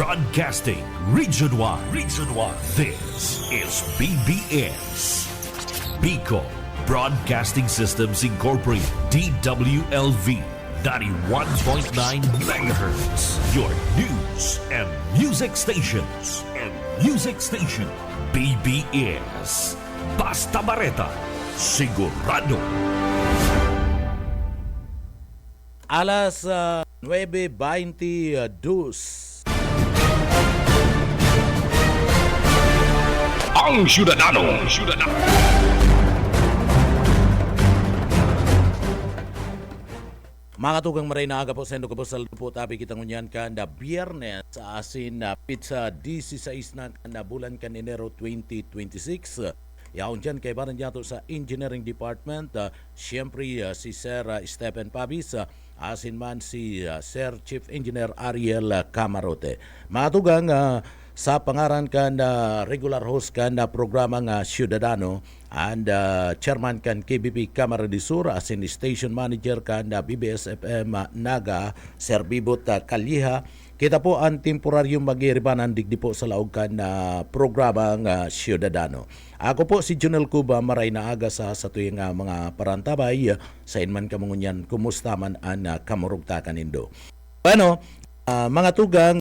Broadcasting Region 1. Region 1. This is BBS. Bicol Broadcasting Systems Incorporated. DWLV 91.9 MHz. Your news and music stations. BBS. Basta Bareta. Sigurado. Alas 9:22. Ang Ciudadano. Mga tugang maray na aga po sa Endo Kapusal po tabi kita ngunyan ka na biyernes sa asin na pizza 16 na bulan kan Enero 2026. Yaon dyan kay baran yato sa Engineering Department. Siyempre si Sir Stephen Pabis. Asin man si Sir Chief Engineer Ariel Camarote. Mga tugang sa pangaran kan regular host kan programa nga Ciudadano and chairman kan KBP Camara de Sur asin station manager kan BBS FM Naga Sir Bibot Kalyiha. Kita po ang temporaryong mag-iiribanan digdi po sa laog kan programa nga Ciudadano. Ako po si Junel Cuba, maray na aga sa tuyong mga parantabay sa inman kamungunyan kumusta man ang kamurugtakan nindo. Bueno, mga tugang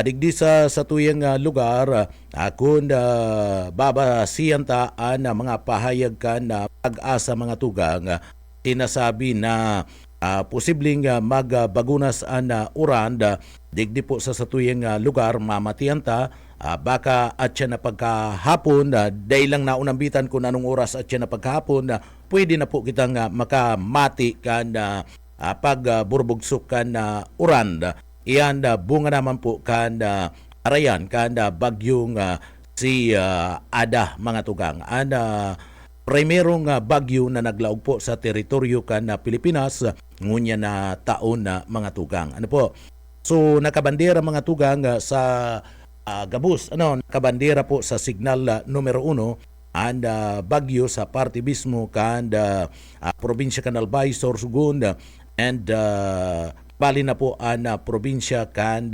digdi sa tuyong lugar akon babasiyanta ang mga pahayag kan na pag-asa mga tugang sinasabi na posibleng magbagunas ang uran digdi po sa tuyong lugar mamatiyanta. Baka at siya na pagkahapon, dahil lang naunambitan kung anong oras at siya na pagkahapon, pwede na po kitang makamati kan pagburbugsok kan uran. Iyan bunga naman po kan arayan kan bagyong si Ada mga tugang. Primerong bagyo na naglaog po sa teritoryo kan Pilipinas ngunya na taon na mga tugang. Ano po? So nakabandera mga tugang sa Gabus, nakabandera po sa signal numero 1 and bagyo sa parte mismo kan probinsya kan Albay, Sorsogon and bali na po ang probinsya kan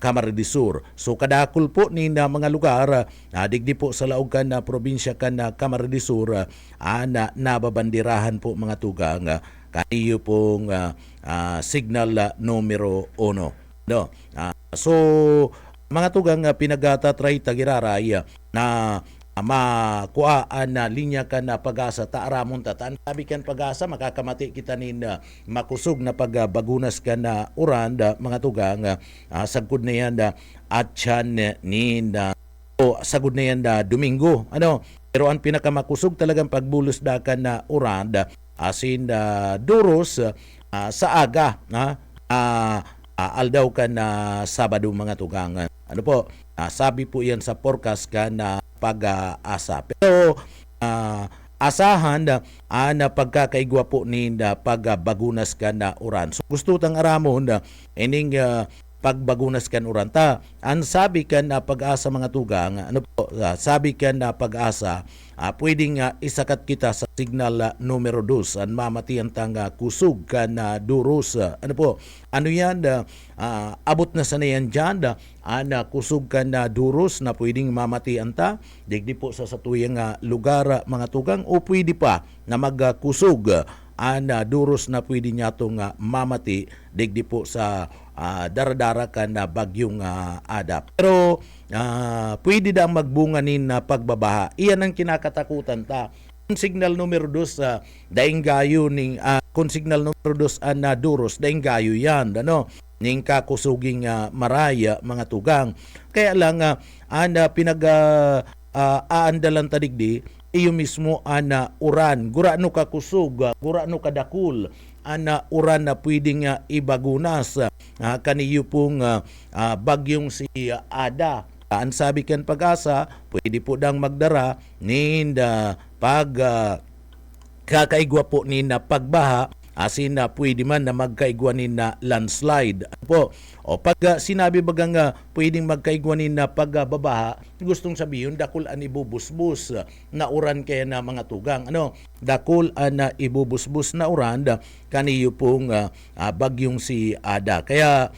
Camarines del Sur. So kadakol po ni mga lugar digdi po sa laog kan probinsya kan Camarines del Sur nababandirahan po mga tugang kaniyo pong signal numero 1. No? So mga tugang pinagatatry tagiraray na makuhaan na linya ka na pag-asa taaramon tataan. Sabi kan pag-asa makakamati kita nin makusog na pagbagunas ka na uran mga tugang sagkod na yan at yan nin sagod na yan Domingo. Pero ang pinakamakusog talagang pagbulos da ka na uran asin duros sa aga aldaw ka na Sabado mga tugang. Ano po, sabi po yan sa forecast ka na pag-asa. Pero asahan na pagkakaigwa po ni pagbagunas ka na uran. So gusto tang aramon ining pagbagunas kan uran ta. Ang sabi kan na pag-asa mga tugang, ano po, sabi kan na pag-asa, pwedeng isakat kita sa signal numero 2 ang mamatiyan tang kusog kan duros. Ano po, ano yan, abot na sana yan dyan, kusog kan duros na pwedeng mamatiyan ta, digdi po sa satuyang lugar mga tugang, o pwede pa na magkusog duros na pwede niya itong mamati digdi po sa daradara kan na bagyong Ada. Pero pwede daang magbunga nin na pagbabaha. Iyan ang kinakatakutan ta. Kung signal numero 2 daing gayo ning kung signal numero 2 na duros daing gayo yan ning kakusuging maraya mga tugang. Kaya lang aandalan tadigdi iyo mismo ana uran gura no ka kusog gura no ka dakul ana uran na pwedeng ibagunas kaniyo pong bagyong si Ada. Ang sabi kan pag-asa pwede po dang magdara nin pag kakaigwa po nin pagbaha asin na pwede man na magkaigwanin na landslide. Ano po? O pag sinabi bagang pwedeng magkaigwanin na pagbabaha, gustong sabihin dakul an ibubusbus na uran kaya na mga tugang. Ano? Dakul an ibubusbus na uran kaniyo pong bagyong si Ada. Kaya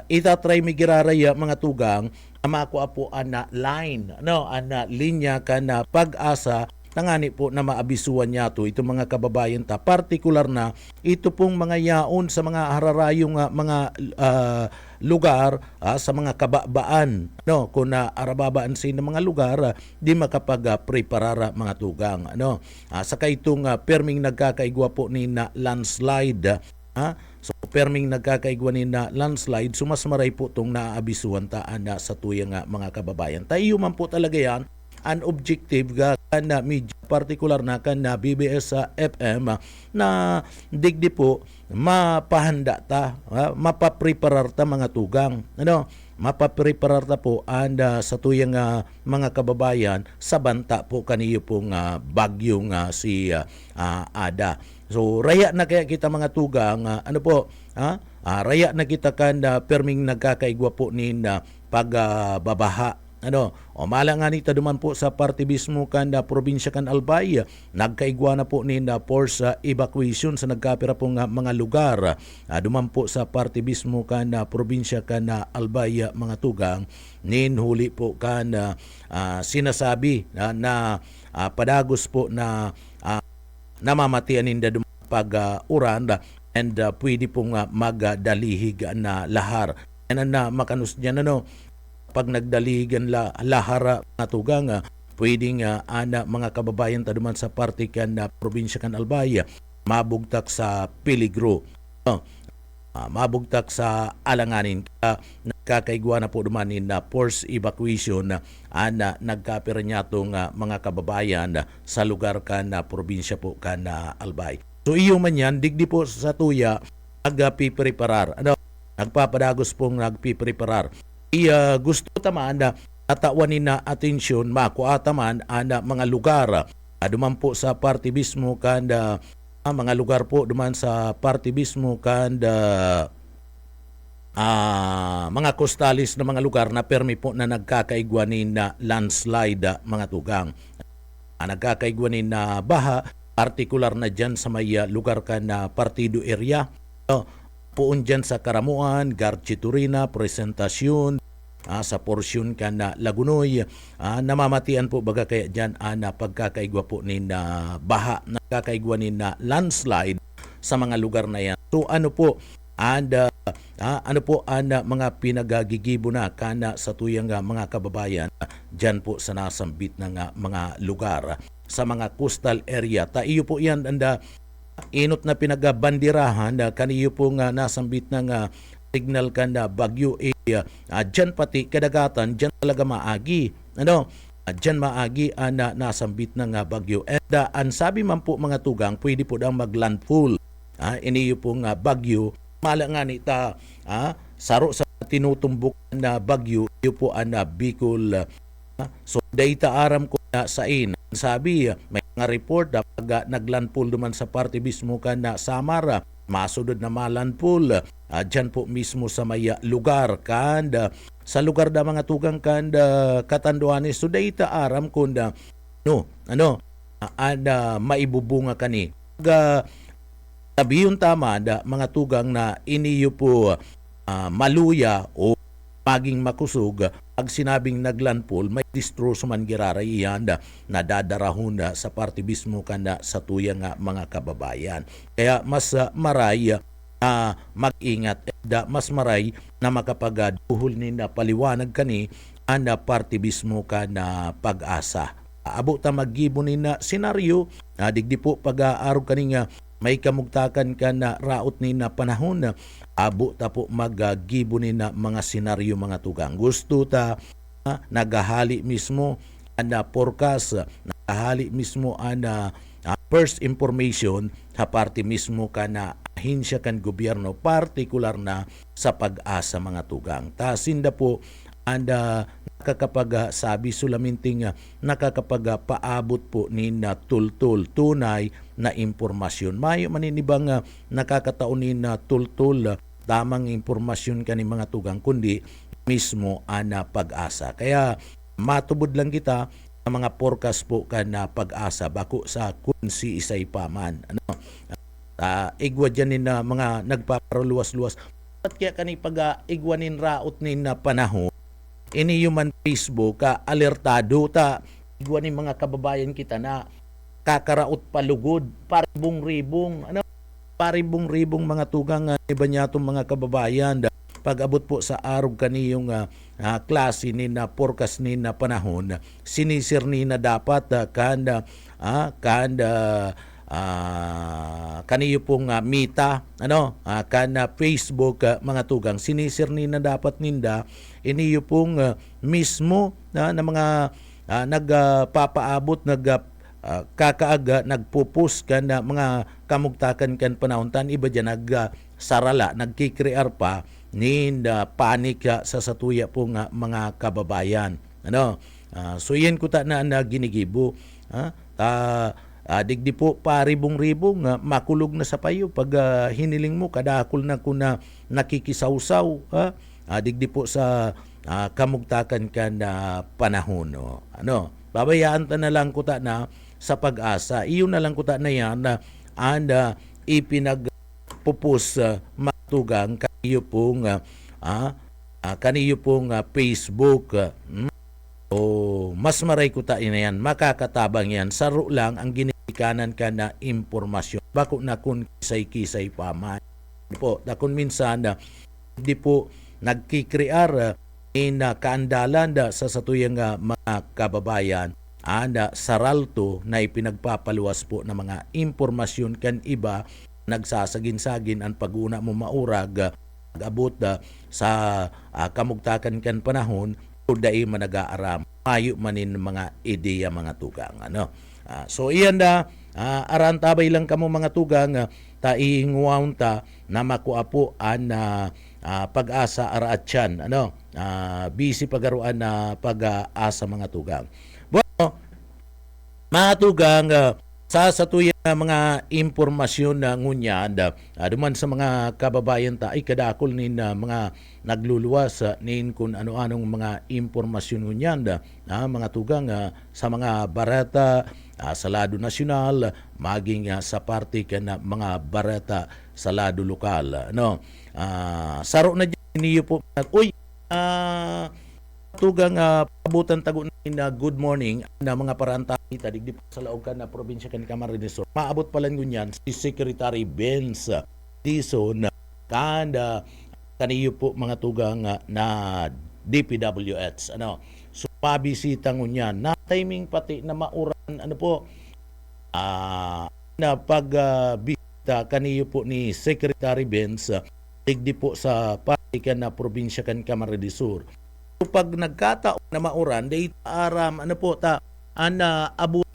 itatry mi giraraya mga tugang makuha po na line, ano, na linya ka na pag-asa tangani po na maabisuan niya to ito mga kababayan ta, partikular na ito pong mga yaon sa mga hararayong mga lugar sa mga kababaan, no, kung arababaan sa mga lugar di makapag-preparara mga tugang, ano, saka itong perming nagkakaigwa po ni na landslide, so perming nagkakaigwa ni na landslide, so mas maray po itong naabisuan taan na sa tuyang mga kababayan. Tayo man po talaga yan an objective kan na media particular na kan na BBS sa FM na digdi po mapahanda ta, mapapreparar ta mga tugang, ano, mapapreparar ta po anda sa tuyang mga kababayan sa banta po kaniyo pong bagyong si Ada. So raya na kaya kita mga tugang, ano po, raya na kita kan perming nagkakaigwa po ni pagbabaha. Ano, o malanganita duman po sa partibismo kan probinsya kan Albay, nagkaigwa na po ni force evacuation sa nagkapira pong mga lugar. Duman po sa partibismo kan probinsya kan Albay mga tugang, nin huli po kan sinasabi na padagos po na namamatian ninda pag uran and pwede pong magdalihig na lahar. Yan na makanus dyan, ano, pag nagdaligan lahara nga tugang, pwedeng ana mga kababayan taduman sa parte kan probinsya kan Albay, mabugtak sa peligro, mabugtak sa alanganin. Nagkakaigwa na po dumanin na force evacuation ana nagkapira niya itong mga kababayan sa lugar kan probinsya po kan Albay. So iyo man yan, digdi po sa tuya nagpipreparar, ano, nagpapadagos pong nagpipreparar. Gusto taman na atawanin na atensyon makuha taman na mga lugar duman po sa partibismo kan mga lugar po duman sa partibismo kan mga costalis na mga lugar na permi po na nagkakaigwanin na landslide mga tugang. Nagkakaigwanin na baha, partikular na dyan sa may lugar kan na partido area, poon dyan sa Karamuan, Garchiturina, Presentasyon, sa porsyon kan na Lagunoy, namamatian po baga kaya dyan na pagkakaigwa po ni na baha, nagkakaigwa ni na landslide sa mga lugar na yan. So ano po, ano po ang mga pinagagigibo na kana sa tuyang mga kababayan dyan po sa nasambit ng mga lugar sa mga coastal area. Iyo po yan anda inot na pinagabandirahan kaniyo po nga nasambit ng signal kan bagyo dyan pati kadagatan dyan talaga maagi, ano, dyan maagi na nasambit ng bagyo. And ang sabi man po mga tugang, pwede po daw maglandfall iniyo po nga bagyo, malangan ita saro sa tinutumbok na bagyo, iyo po ang Bicol. So data aram ko na sa sabi may nga report pag naglandfall duman sa parte mismo kan na Samar, masudod na malandfall dyan po mismo sa may lugar kan sa lugar da mga tugang kan Katanduanes. So data aram ko na maibubunga kani sabi yung tama mga tugang na iniyo po maluya o maging makusog. Pag sinabing naglandfall, may distroso man girara iyan na dadarahon sa parte mismo kanda sa tuyang mga kababayan. Kaya mas maray mag-ingat, mas maray na makapagaduhol ni na paliwanag kani anda parte mismo ka na pag-asa. Abo ta maggibo ni na senaryo, digdi po pag-aarog kaninga may kamugtakan ka na raot ni na panahon, abo ta po maggibo ni na mga senaryo mga tugang. Gusto ta nagahali mismo na forecast, nagahali mismo na first information sa parte mismo ka na ahensya kan gobyerno, partikular na sa pag-asa mga tugang. Tasinda po and nakakapag sabi sulaminting nakakapag paabot po ni na tultul tunay na impormasyon. Mayo maninibang nakakataon ni na tultul tamang impormasyon kani mga tugang kundi mismo ana pag-asa. Kaya matubod lang kita sa mga forecast po na pag-asa bako sa kun si isay paman. Igwa dyan na mga nagpaparuluwas-luwas. At kaya kani pag-igwanin raot ni na panahon, ini human Facebook alertado ta igwanin mga kababayan kita na kakaraot palugod paribong-ribong paribong-ribong mga tugang iba niya itong mga kababayan pag-abot po sa arog kaniyong klase ni na forecast ni na panahon sinisir ni na dapat kaniyo pong mita Facebook mga tugang sinisir ni na dapat ninda iniyo pong mismo na mga nagpapaabot kakaaga nagpupus kan mga kamugtakan kan panahontan iba dyan sarala nagkikrear pa ninda panik sa satuya pong mga kababayan so yan ko ta na ginigibo digdi po paribong-ribong makulog na sa payo pag hiniling mo kadakol na kuna nakikisawsaw digdi po sa kamugtakan kan panahon babayaan ta na lang ko ta na sa pag-asa iyon na lang ko ta na yan ipinagpupus matugang kaniyo pong Facebook mas maray ko ta ina yan makakatabang yan saro lang ang ginikanan ka na impormasyon bako na kun kisay-kisay paman po dakon minsan di po nagkikrear na kaandalan sa satuyang mga kababayan saralto na ipinagpapaluwas po ng mga impormasyon kan iba nagsasagin-sagin ang pag-una mo maurag abot sa kamugtakan kan panahon dai manag-aaram mayo manin mga ideya mga tugang so iyan aran tabay lang kamo mga tugang taingwaon ta na makuapo an pag-asa araatyan busy pagaruan na pag-asa mga tugang mga tugang sa satuya mga impormasyon na ngunya duman sa mga kababayan ta ay kadakol nin mga nagluluwas nin kung ano-anong mga impormasyon ngunya mga tugang sa mga barata sa lado nasyonal maging sa parte kan mga barata sa lado lokal saro na dyan niyo po tugang pabutan tago na good morning na mga paranta kita digdi sa laog kan na probinsya kan Camarines Sur maabot palan ngunyan si Secretary Benz Dizon kanda kaniyo po mga tugang na DPWH so pabisita ngunyan na timing pati na mauran na pagbisita kaniyo po ni Secretary Benz digdi po sa pati kan na probinsya kan Camarines Sur. So, pag nagkataon na mauran, dahil aram, abutan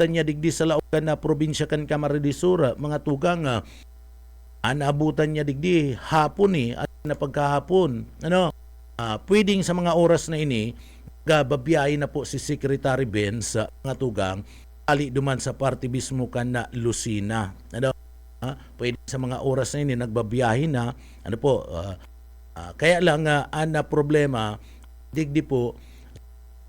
niya digdi sa laugan na probinsya kan Camarines Sur, mga tugang, abutan niya digdi hapon at na pagkahapon. Pwedeng sa mga oras na ini, babiyahin na po si Secretary Benz, mga tugang, ali duman sa party mismo kan na Lucena. Pwede sa mga oras na ini, nagbabiyahin na, kaya lang, problema, digdi po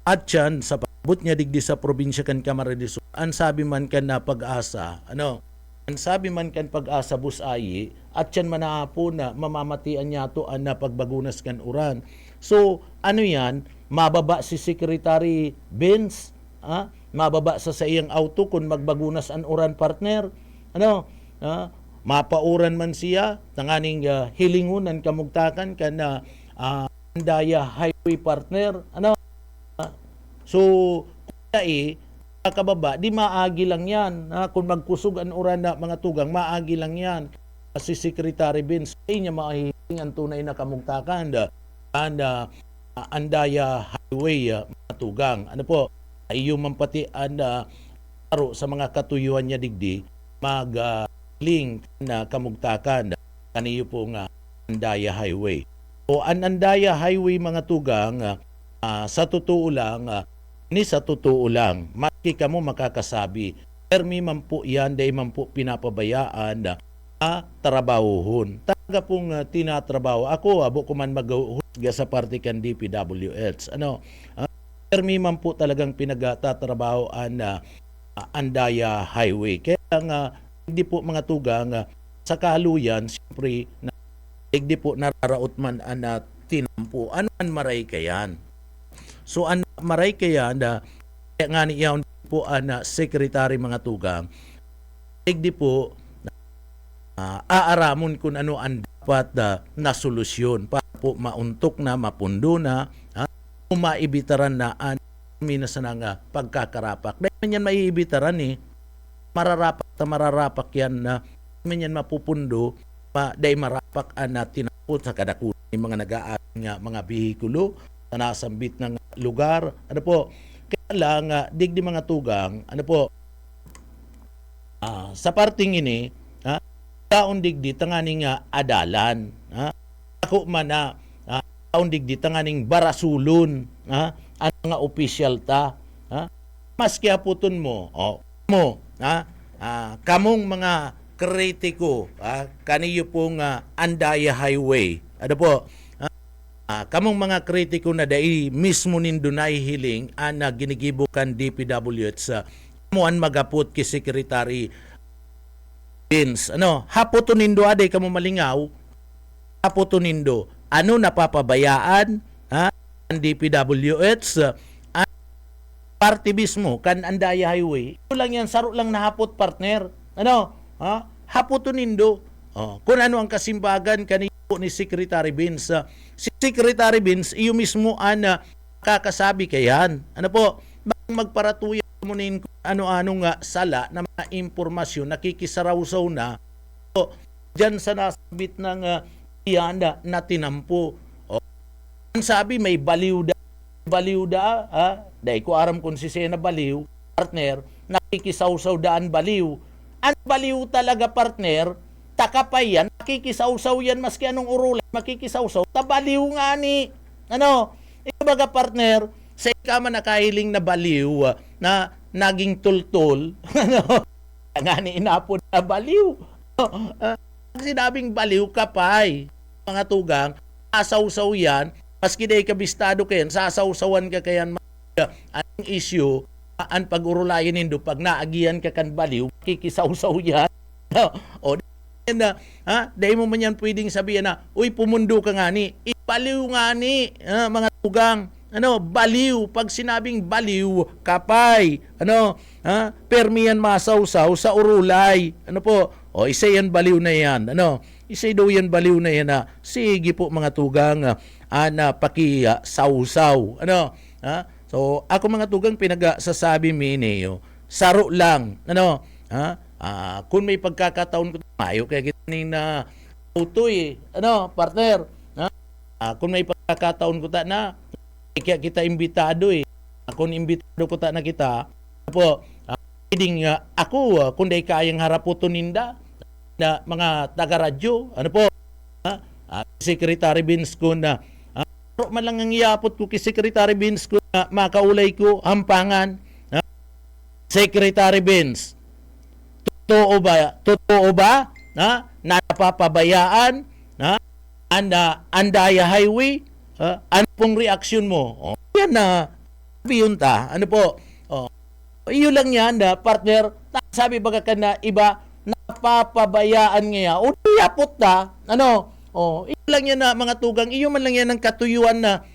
at yan sa pabot niya digdi sa probinsya kan Camarines Sur ang sabi man kan na pag-asa ang sabi man kan pag-asa busayi at yan manapo na mamamatian niya to na pagbagunas kan uran so yan mababa si Secretary Benz mababa sa iyang auto kung magbagunas an uran partner mapauran man siya tanganing hilingunan kamugtakan kan na Andaya Highway partner so kaya kababa di maagi lang yan kung magkusog ang uran na mga tugang maagi lang yan si Secretary Benz niya mahihiling ang tunay na kamugtakan Andaya Highway mga tugang iyo man pati aro sa mga katuyuan niya digdi mag-link na kamugtakan kaniyo po nga Andaya Highway o an Andaya Highway mga tugang sa totoo lang, sa totoo lang, maski ka mo makakasabi, permi man po yan, dahil man po pinapabayaan na trabahohon. Talaga pong tinatrabaho. Ako, abo ko man maghusga sa parte kan DPWH. Permi man po talagang pinagtatrabahoan na Andaya Highway. Kaya nga, hindi po mga tugang, sa kaluyan, siyempre, hindi po nararaot man na tinampo. Ano man maray kayan? So, an maray kayan na kaya nga niya po secretary mga tugang, hindi po aaramon kung ano ang dapat na solusyon para po mauntok na, mapundo na, maibitaran na ang minasan ng pagkakarapak. Dahil man yan maiibitaran mararapak yan na yan mapupundo, dahil marapak na tinapot sa kadakunan ng mga nag-aaring mga bihikulo sa nasambit ng lugar. Ano po? Kaya lang, digdi mga tugang, sa parting ini, taon digdi tanganing adalan. Ako man taon digdi tanganing barasulon. Ang mga opisyal ta. Maski aputon mo, kamong mga kritiko, kaniyo pong Andaya Highway. Ano po? Kamong mga kritiko na dai mismo nindo nahihiling na ginigibukan DPWH sa kamuan magapot ki Secretary Vince. Haputon nindo aday kamo malingaw. Haputon nindo napapabayaan ang DPWH party mismo kan Andaya Highway. Ito lang yan, saro lang nahapot partner. Haputon nindo. Kung ano ang kasimbagan kanino ni Secretary Vince. Si Secretary Vince, iyo mismo kakasabi kayan. Bakit magparatuya mo nin ano-ano nga sala na mga impormasyon nakikisaraw-saw na dyan sa nasabit ng iyanda na tinampo. Ang sabi may baliw da, dahil ko aram kung si Sena baliw, partner, nakikisaw-saw daan baliw. Ang baliw talaga, partner, takapay yan, nakikisaw-saw yan, maski anong urulan, makikisaw-saw, tabaliw nga ni. Ibaga, partner, sa ikaman nakahiling na baliw, na naging tultul, nga ni inapon na baliw. Sinabing baliw kapay, mga tugang, asaw-saw yan, maski day kabistado kayan, sasaw-sawan ka kayan, ang issue, ang pag-urulayan nindo, pag naagian ka kan baliw, kikisaw-saw yan. Dahil mo man yan pwedeng sabihin na, uy, pumundo ka nga ni, baliw nga ni, mga tugang, baliw, pag sinabing baliw, kapay, permi yan masaw-saw sa urulay, isa yan baliw na yan, isa daw yan baliw na yan sige po mga tugang, paki-saw-saw, so ako mga tugang pinagsasabi mineo, saro lang, kung may pagkakataon ko mayo kaya na utoy, partner, kung may pagkakataon ko na kaya kita imbitado kung imbitado ko na kita pwedeng ako kung day kayang haraputon ninda na mga taga-radyo, Secretary Vince ko na man lang ang iapot ko kay Secretary Vince ko na makaulay ko hampangan. Secretary Vince, totoo ba na napapabayaan Andaya Highway? Ano pong reaksyon mo? Yan na yun ta. Iyo lang yan partner. Sabi baga ka na iba napapabayaan ngayon. O iapot ta. Iyo lang yan mga tugang. Iyo man lang yan ang katuyuan na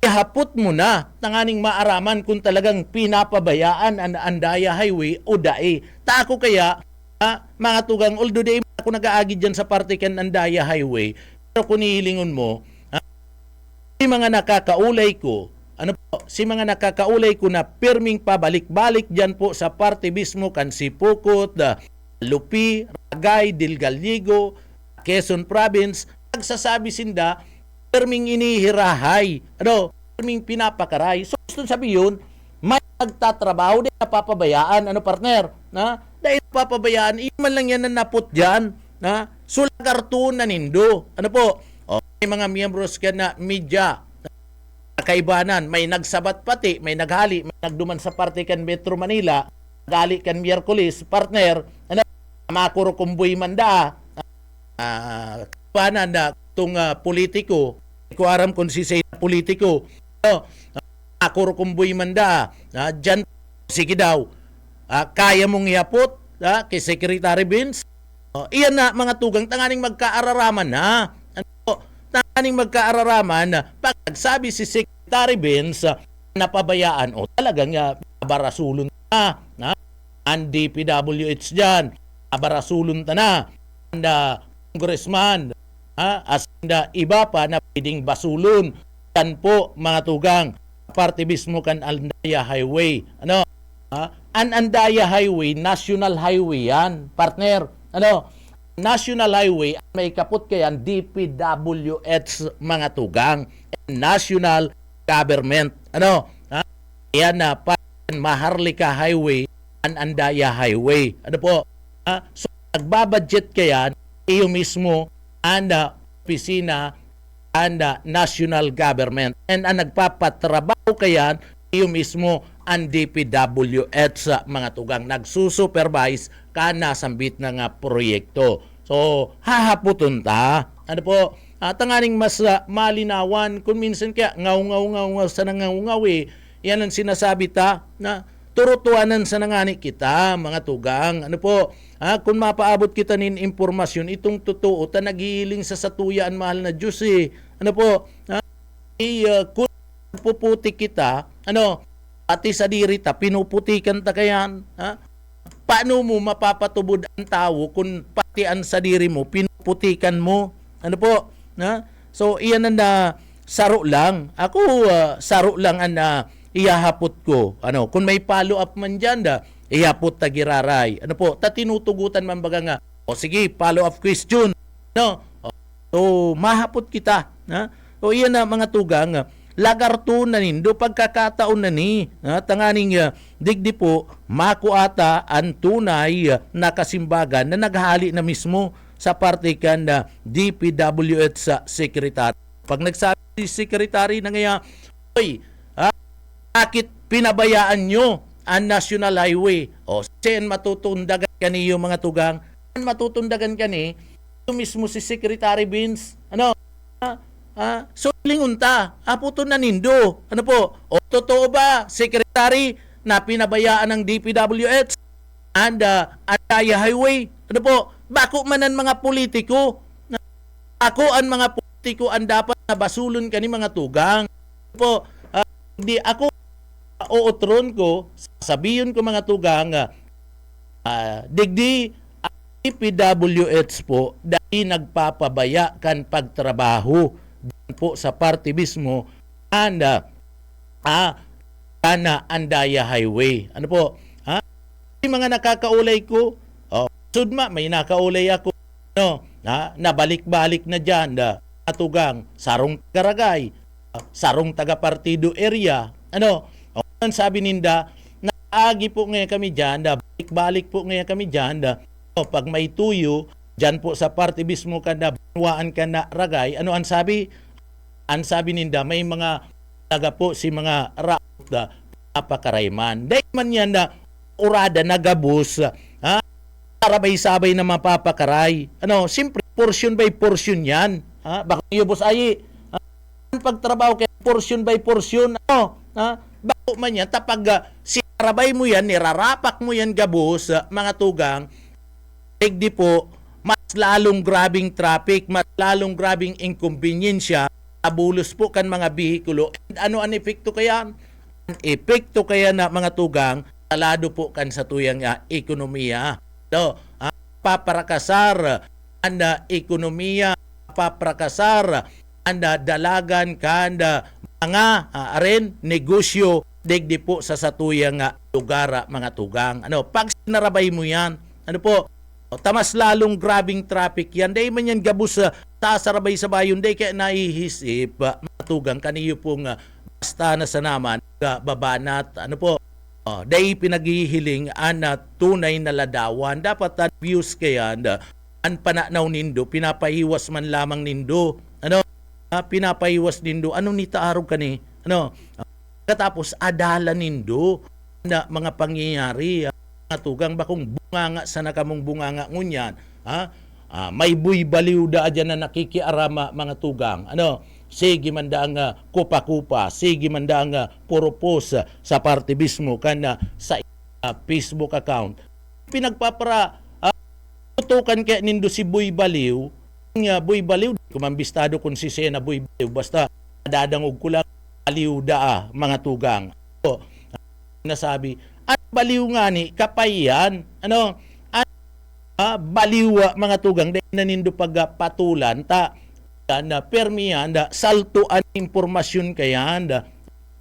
ihapot mo na tanganing maaraman kung talagang pinapabayaan ang Andaya Highway o dae. Tako kaya, mga tugang, although dae ako nag-aagi dyan sa parte kan Andaya Highway, pero kung hihilingon mo, si mga nakakaulay ko, si mga nakakaulay ko na pirming pabalik-balik dyan po sa parte mismo kan Sipukot, Lupi, Ragay, Del Gallego, Quezon Province, nagsasabi sinda, pirming inihirahay, pirming pinapakaray. So, gusto sabi yun, may nagtatrabaho din napapabayaan, partner, dahil napapabayaan, iman lang yan na naput dyan, sulagartun na nindo, may mga miyembros ka na media, kaibanan, may nagsabat pati, may naghali, may nagduman sa parte kan Metro Manila, gali kan Miyerkules, partner, ano, makuro kumboy manda, kaibanan na itong politiko, ko aram kung si say politiko, ano, makuro kumboy manda, dyan, sige daw, kaya mong iapot, kay Secretary Vince, iyan na mga tugang, tanganing magkaararaman na, tanganing magkaararaman na pag nagsabi si Secretary Vince napabayaan o talagang barasulon na ang DPWH dyan, barasulon na ang congressman as iba pa na pwedeng basulon yan po mga tugang parte mismo kan Andaya Highway an Andaya Highway national highway yan partner National Highway may kaput kayan DPWH mga tugang national government yan na Maharlika Highway an Andaya Highway po so nagbabudget kayan iyo mismo ang opisina ang national government and ang nagpapatrabaho kayan iyo mismo ang DPWH mga tugang nagsusupervise kana sambit na nga proyekto. So, hahaputon ta. Tanganing mas malinawan kung minsan kaya ngaw sa nangaw yan ang sinasabi ta na turutuanan sa nangani kita mga tugang. Kung mapaabot kita nin impormasyon itong totoo ta nagihiling sa satuyaan mahal na Diyos kung puputi kita pati sa dirita pinuputikan ta kayan paano mo mapapatubod ang tao kung pati ang sadiri mo pinuputikan mo so iyan na saro lang ako saro lang ang iyahapot ko kung may follow up man dyan iyapot ta giraray ta tinutugutan man baga nga sige follow up question so mahapot kita so iyan na mga tugang lagarto na nindo pagkakataon na ni tanganing digdi po makuata ang tunay na kasimbagan na naghali na mismo sa parte kan DPWH sa secretary. Pag nagsabi si secretary na ngaya, bakit pinabayaan nyo ang National Highway? Saan matutundagan kaniyo mga tugang? Saan matutundagan kani? Ito mismo si Secretary Vince. So lingunta, aputo na nindo. Totoo ba, Secretary, na pinabayaan ng DPWH and Andaya Highway? Bako man ang mga politiko? Ako ang mga politiko ang dapat na basulon kani mga tugang. Di ako uutron ko, sabihin ko mga tugang, digdi DPWH po dahil nagpapabaya kan pagtrabaho po sa parte mismo kana Andaya Highway. Yung mga nakakaulay ko, sudma may nakaulay ako nabalik-balik na dyan atugang sarong Karagay, sarong taga-partido area. Ang sabi ninda, naagi po ngayon kami dyan, balik-balik po ngayon kami dyan, pag may tuyo, dyan po sa parte mismo kanda, banwaan ka na Ragay, ang sabi? Ang sabi ninda, may mga taga po si mga raot papakarayman. Dahil man yan na urada na gabus, sarabay-sabay na mapapakaray. Siyempre, portion by portion yan. Baka yung boss ay, pagtrabaho kaya portion by portion, bako man yan, tapag sinarabay mo yan, nirarapak mo yan gabus, mga tugang, di po, mas lalong grabing traffic, mas lalong grabing inconvenience abulos po kan mga bihikulo. And ang epekto kaya? Ang epekto kaya na mga tugang, talado po kan sa tuyang ekonomiya. Paprakasar ang ekonomiya, paprakasar ang dalagan kan mga negosyo digdi po sa satuyang lugar mga tugang. Pag sinarabay mo yan, tamas lalong grabing traffic yan. Dahil man yan gabos sasarabay sa bayon. Dahil kaya naihisip matugang kaniyo pong basta na sa naman babanat. Dahil pinaghihiling tunay na ladawan. Dapat views kaya ang pananaw nindo. Pinapahiwas man lamang nindo. Pinapahiwas nindo. Anong nitaarog ka ni? Ano? Katapos adala nindo na mga pangyayari mga tugang bakong bunganga sa nakamong bunganga ngunyan may buy baliw da adyan na nakikiarama mga tugang sige man da nga kupa-kupa sige man da nga puro post sa partibismo kana sa Facebook account pinagpapara tutukan kaya nindo si buy baliw nga buy baliw kumambistado kung si Sena buy baliw basta dadangog ko lang baliw da mga tugang nasabi at baliw nga ni kapayan baliw mga tugang dahil nanindo pagpatulan ta na permiyan da saltuan impormasyon kayan da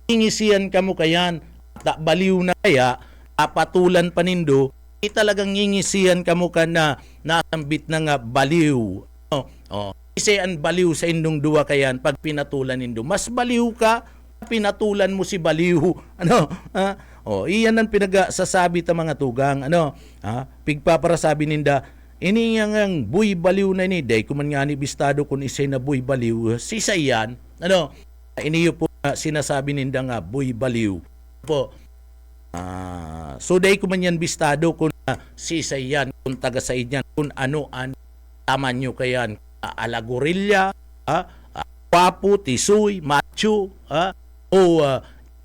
ingisiyan kamo kayan ta baliw na kaya patulan panindo talagang ingisiyan kamo ka na nasambit na nga baliw isiyan baliw sa indong duwa kayan pag pinatulan nindo mas baliw ka pinatulan mo si baliw iyan ang pinagasasabi ta mga tugang pigpaparasabi ninda ini yang buy baliw na ni day kuman nga ni bistado kun isay na buy baliw sisayan iniyo po sinasabi ninda nga buy baliw po so day kuman yan bistado kun sisayan kun taga sa inyan kun ano taman nyo kayan alagorilya papu tisoy macho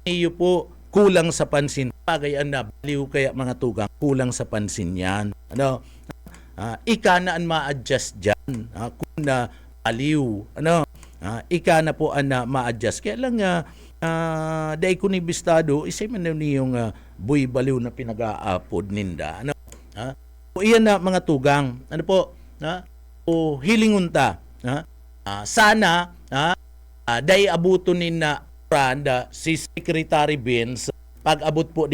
iniyo po kulang sa pansin pagayan na baliw kaya mga tugang kulang sa pansin yan ika na an ma-adjust dyan kung na baliw ika na po an ma-adjust kaya lang dahil ko ni bistado isay man niyong buy baliw na pinag-aapod ninda iyan na mga tugang hilingunta sana dahil abuto ninna si Secretary Benz pag-abot po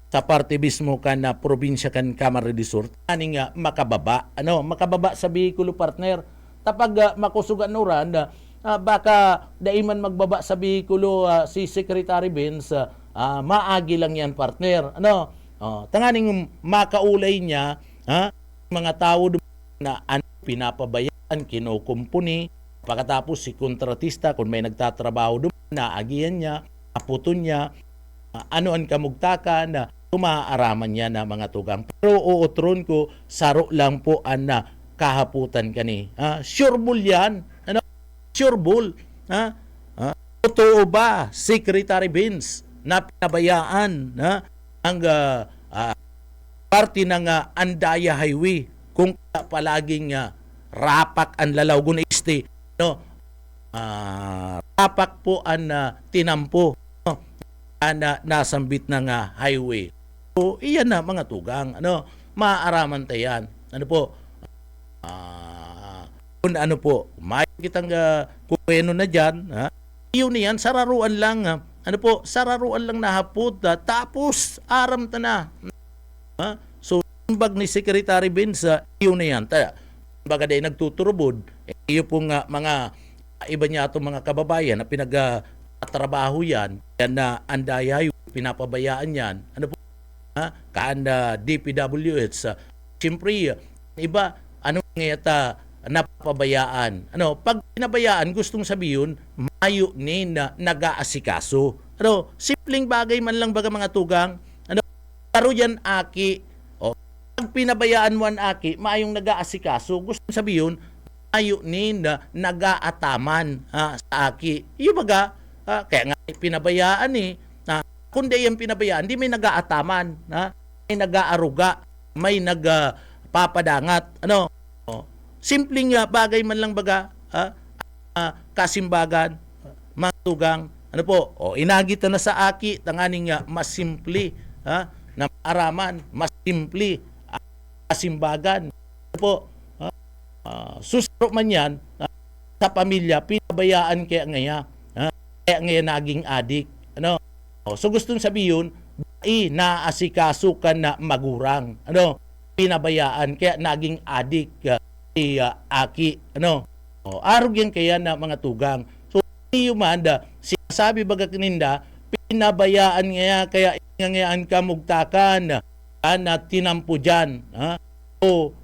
sa partibismo kan na probinsya kan Camarines del Sur ani nga makababa sa bihikulo partner tapag makusugan nuran baka daiman magbaba sa bihikulo si Secretary Benz maagi lang yan partner tanganing makaulay niya mga tao na pinapabayaan kinukumpuni pagkatapos si kontratista kung may nagtatrabaho doon naagihan niya aputon niya an kamugtakan na tumaaraman niya na mga tugang. Pero uutron ko, saro lang po na kahaputan kani. Sure bull yan. Sure bull. Totoo ba, Secretary Benz, na pinabayaan ang parte ng Andaya Highway kung palaging rapak ang lalaw guna isti. Rapak po ang tinampo nasambit ng highway. So, iyan na mga tugang. Maaaraman tayan. Kung may kitang kuweno na dyan, yun yan, sararuan lang. Sararuan lang nahapot. Tapos, aram ta na. So, bag ni Secretary Benz, yun na yan. Baga day nagtuturubod, iyo pong mga iba niya itong mga kababayan na pinag-trabaho yan na Andaya, pinapabayaan yan. Kaanda DPWH. Siyempre, iba, ngayata napapabayaan. Pag pinabayaan, gustong sabihin, mayo ni na nag-aasikaso. Simpleng bagay man lang baga mga tugang. Taro yan aki. Pag pinabayaan mo ang aki, mayong nag-aasikaso, gustong sabihin, mayo ni na nag-aataman sa aki. Iyo baga, kaya nga pinabayaan kundi yung pinabayaan, di may nag-aataman, may nag-aaruga, may nagpapadangat. Simpleng bagay man lang baga, kasimbagan, mga tugang, inagita na sa aki, tanganing mas simple, na araman, mas simple, kasimbagan. Susuro man yan, sa pamilya, pinabayaan kaya ngaya, naging adik. So gustong sabihin, naasikaso ka na magurang. Pinabayaan kaya naging adik si aki. Arog yan kaya na mga tugang. So iyo man sinasabi baga kaninda, pinabayaan kaya ingangayaan ka mugtakan na tinampo dyan. So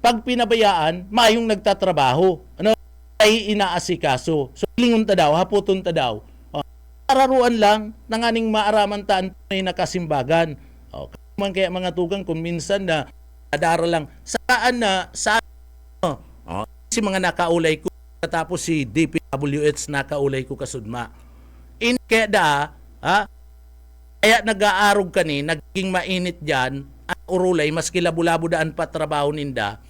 pag pinabayaan, mayong nagtatrabaho. Ay inaasikaso. So lingon ta daw, haputon ta daw. Araruan lang nanganing maaraman taan may nakasimbagan. O, man kaya mga tugang kung minsan na adara lang saan na sa si mga nakaulay ko tapos si DPWH nakaulay ko kasudma. In kaya da kaya nag-aarog kani naging mainit diyan ang urulay maski labo-labo daan pa trabaho ninda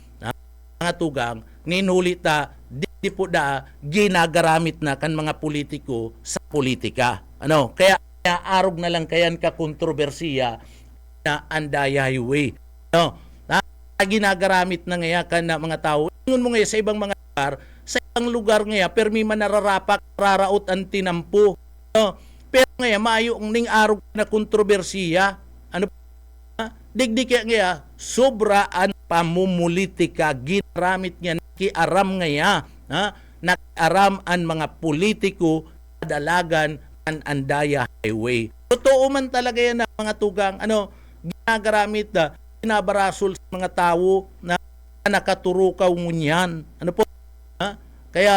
mga tugang ninhuli ta di po da ginagaramit na kan mga politiko sa politika. Kaya arog na lang kayan ka kontrobersiya na Andaya Highway. Ginagaramit na ngaya kan na mga tao. Ingon mo ngaya sa ibang mga lugar, sa ibang lugar ngaya permi man nararapak, raraot ang tinampo. Pero ngaya maayo ang ning arog na kontrobersiya. Digdig ngaya sobra ang pamumulitika ginaramit niya kiaram ngaya. Nag-aram ang mga politiko dalagan ang Andaya Highway. Totoo man talaga yan na mga tugang ginagaramit na binabarasol sa mga tao na nakaturukaw ngunyan. Kaya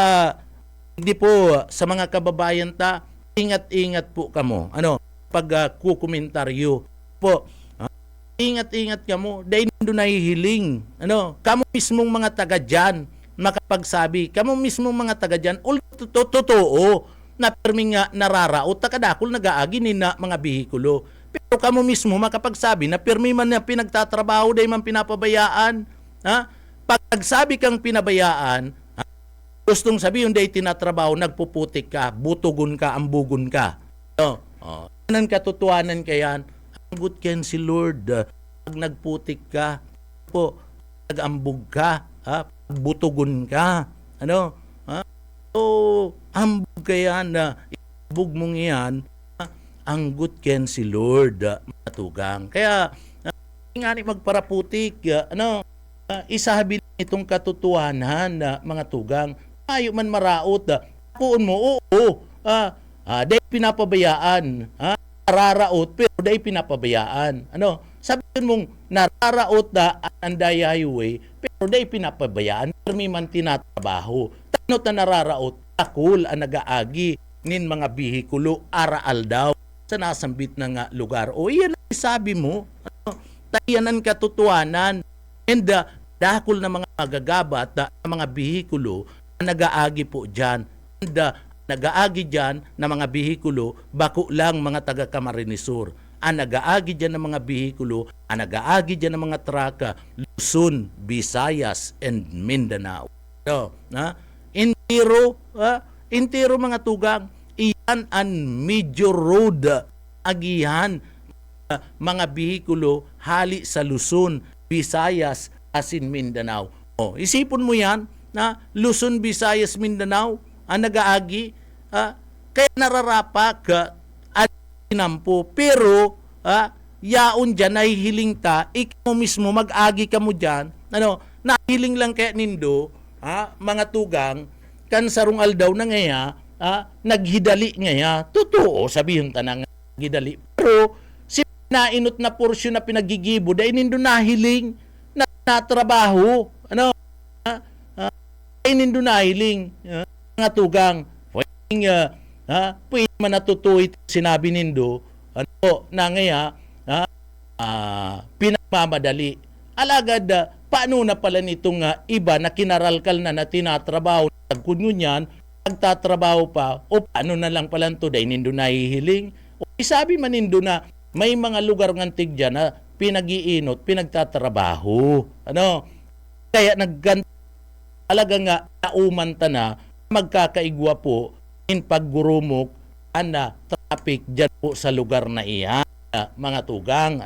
hindi po sa mga kababayan ta ingat-ingat po kamo pag kukomentaryo po. Ingat-ingat kamo dahil doon nahihiling kamo mismong mga taga dyan makapagsabi, kamo mismo mga taga dyan, totoo na perming nga nararaot, takadakol nag-aagi ni na mga bihikulo. Pero kamo mismo makapagsabi na permi man na pinagtatrabaho, dahil man pinapabayaan. Pag nagsabi kang pinabayaan, gustong sabihin dahil tinatrabaho, nagpuputik ka, butugon ka, ambugon ka. Anong katotohanan kayan? Ang ken si Lord, pag nagputik ka, nag-ambog ka, butugon ka. Ambog kaya na ibug mong iyan, anggut ken si Lord, matugang. Kaya, nga ni magparaputik, isahabi itong katotohanan na mga tugang, ayaw man maraot, puon mo, dahil pinapabayaan, nararaot, pero dahil pinapabayaan. Sabihin mong nararaot na Andaya Highway, pero dahil pinapabayaan, permi man tinatrabaho. Tanot na nararaot, akul ang nag-aagi nin mga bihikulo, araal daw sa nasambit na nga lugar. O iyan ang sabi mo, tayanan katotohanan, and dakol na mga magagabat na mga bihikulo na nag-aagi po dyan. And nag-aagi dyan na mga bihikulo, bako lang mga taga Camarines Sur. Ang nag-aagi dyan ng mga bihikulo, ang nag-aagi dyan ng mga traka, Luzon, Visayas, and Mindanao. Intiro mga tugang, iyan ang major road, agihan, mga bihikulo, hali sa Luzon, Visayas, asin Mindanao. Isipon mo yan, na Luzon, Visayas, Mindanao, ang nag-aagi, kaya nararapak, nampo, pero yaon dyan, nahihiling ta, ikaw mismo, mag-agi ka mo dyan, nahihiling lang kaya nindo, mga tugang, kan sarong aldaw na ngaya, naghidali ngaya, totoo, sabihin ta na naghidali, pero si nainot na porsyon na pinagigibo, dahil nindo nahiling, na trabaho, dahil nindo nahiling, mga tugang, pwede man natutuit sinabi nindo na ngaya pinagmamadali alagad paano na pala nitong iba na kinaralkal na tinatrabaho tagkunyon yan nagtatrabaho pa o paano na lang pala ito dahil nindo nahihiling o isabi man nindo na may mga lugar ngantig dyan na pinag-iinot pinagtatrabaho kaya nagganto alaga nga naumanta na magkakaigwa po in paggurumok ana traffic dyan po sa lugar na iyan mga tugang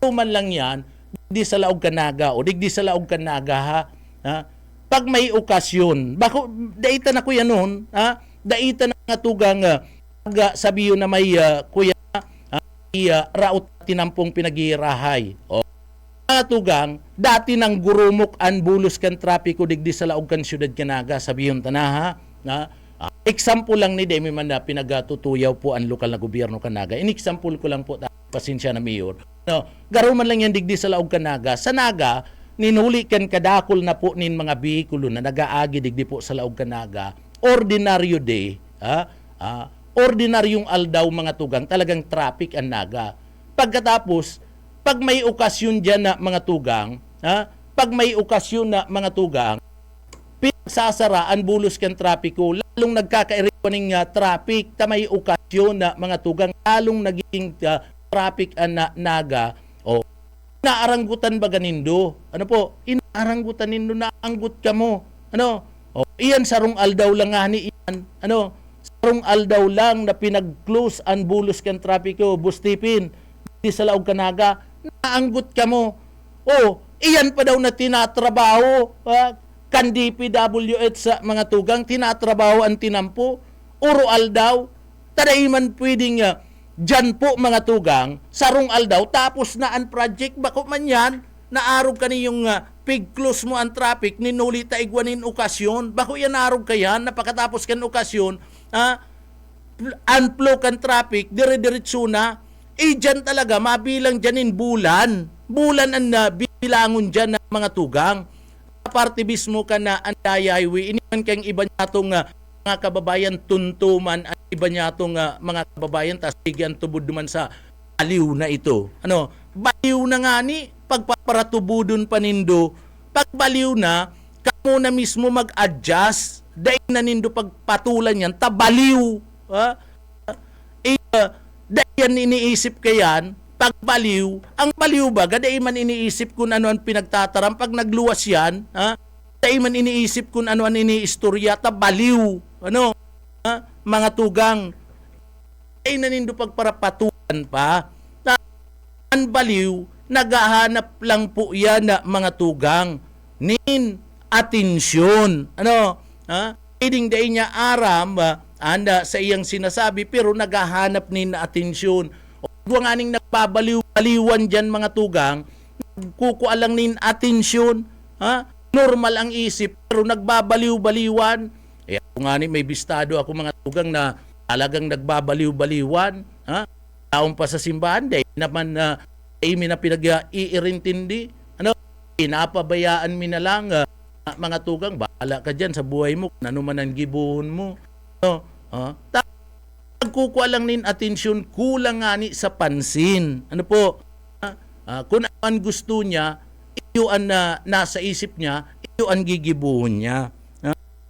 gawman lang yan digdi sa laog kanaga o digdi sa laog kanaga pag may okasyon bako daita na kuya noon daita na nga tugang sabiyo na may kuya raot tinampong pinagirahay mga tugang dati nang gurumok an bulos kan trapiko digdi sa laog kan syudad kanaga sabiyon tanaha example lang ni Demi man na pinagatutuyaw po ang lokal na gobyerno Kanaga. In-example ko lang po, pasensya na mayor. Garo man lang yan digdi sa laog Kanaga. Sa Naga, ninuli kan kadakol na po nin mga bihikulo na nag-aagi digdi po sa laog Kanaga. Ordinaryo day, ordinaryong aldaw mga tugang, talagang traffic ang naga. Pagkatapos, pag may okasyon dyan na mga tugang, pag may okasyon na mga tugang, pinagsasara ang bulos kan trapiko, lalong nagkakairiwaning traffic, ta may okasyon na mga tugang, lalong naging traffic ang naga, inaaranggutan ba ganindo? Ano po? Inaaranggutan nindo, naanggut ka mo. Ano? Iyan sarong aldaw lang nga ni iyan. Ano? Sarong aldaw lang na pinag-close ang bulos kan trapiko, bustipin, di sa laog kanaga, naanggut ka mo. Iyan pa daw na tinatrabaho, kan DPWH sa mga tugang, tinatrabaho ang tinampo, uro aldaw, tadaiman pwedeng dyan po mga tugang, sarong aldaw, tapos na ang project, bako man yan, naarog ka niyong pig-close mo ang traffic, ninuli taigwanin okasyon, bako yan naarog ka yan, napakatapos kan okasyon, unflow kan traffic, dire-diretso na, dyan talaga, mabilang dyanin bulan ang bilangon dyan ng mga tugang, parte mismo ka na ang highway, iniman kang iba niya itong mga kababayan tuntuman, ang iba niya itong mga kababayan, tasigyan tubod duman sa baliw na ito. Ano, baliw na nga ni, pagpaparatubudon panindo, pagbaliw na, kamo na mismo mag-adjust, dahil na nindo pagpatulan yan, tabaliw. Dahil yan iniisip ka yan, pagbaliw, ang baliw ba, dahil man iniisip kung ano ang pinagtataram, pag nagluwas yan, dahil man iniisip kung ano ang iniistorya, tabaliw. Ano, mga tugang, dahil na nindo pagparapatulan pa, ang baliw, naghahanap lang po yan na mga tugang nin atensyon. Ano? Pwedeng dahil niya aram anda sa iyang sinasabi pero naghahanap nin na atensyon. Huwag nga ning nagpabaliw-baliwan dyan mga tugang, kukuha lang nin atensyon. Normal ang isip pero nagbabaliw-baliwan. Kung nga may bistado ako mga tugang na talagang nagbabaliw-baliwan. Taon pa sa simbahan, dahil naman mi na pinag-iirintindi. Ano? Pinapabayaan mi na lang, mga tugang, bahala ka dyan sa buhay mo, ano man ang gibuhon mo. Ano? Kukuha lang nin atensyon, kulang nga ni sa pansin. Ano po? Kung ang gusto niya, iyo ang nasa isip niya, iyo ang gigibuhon niya.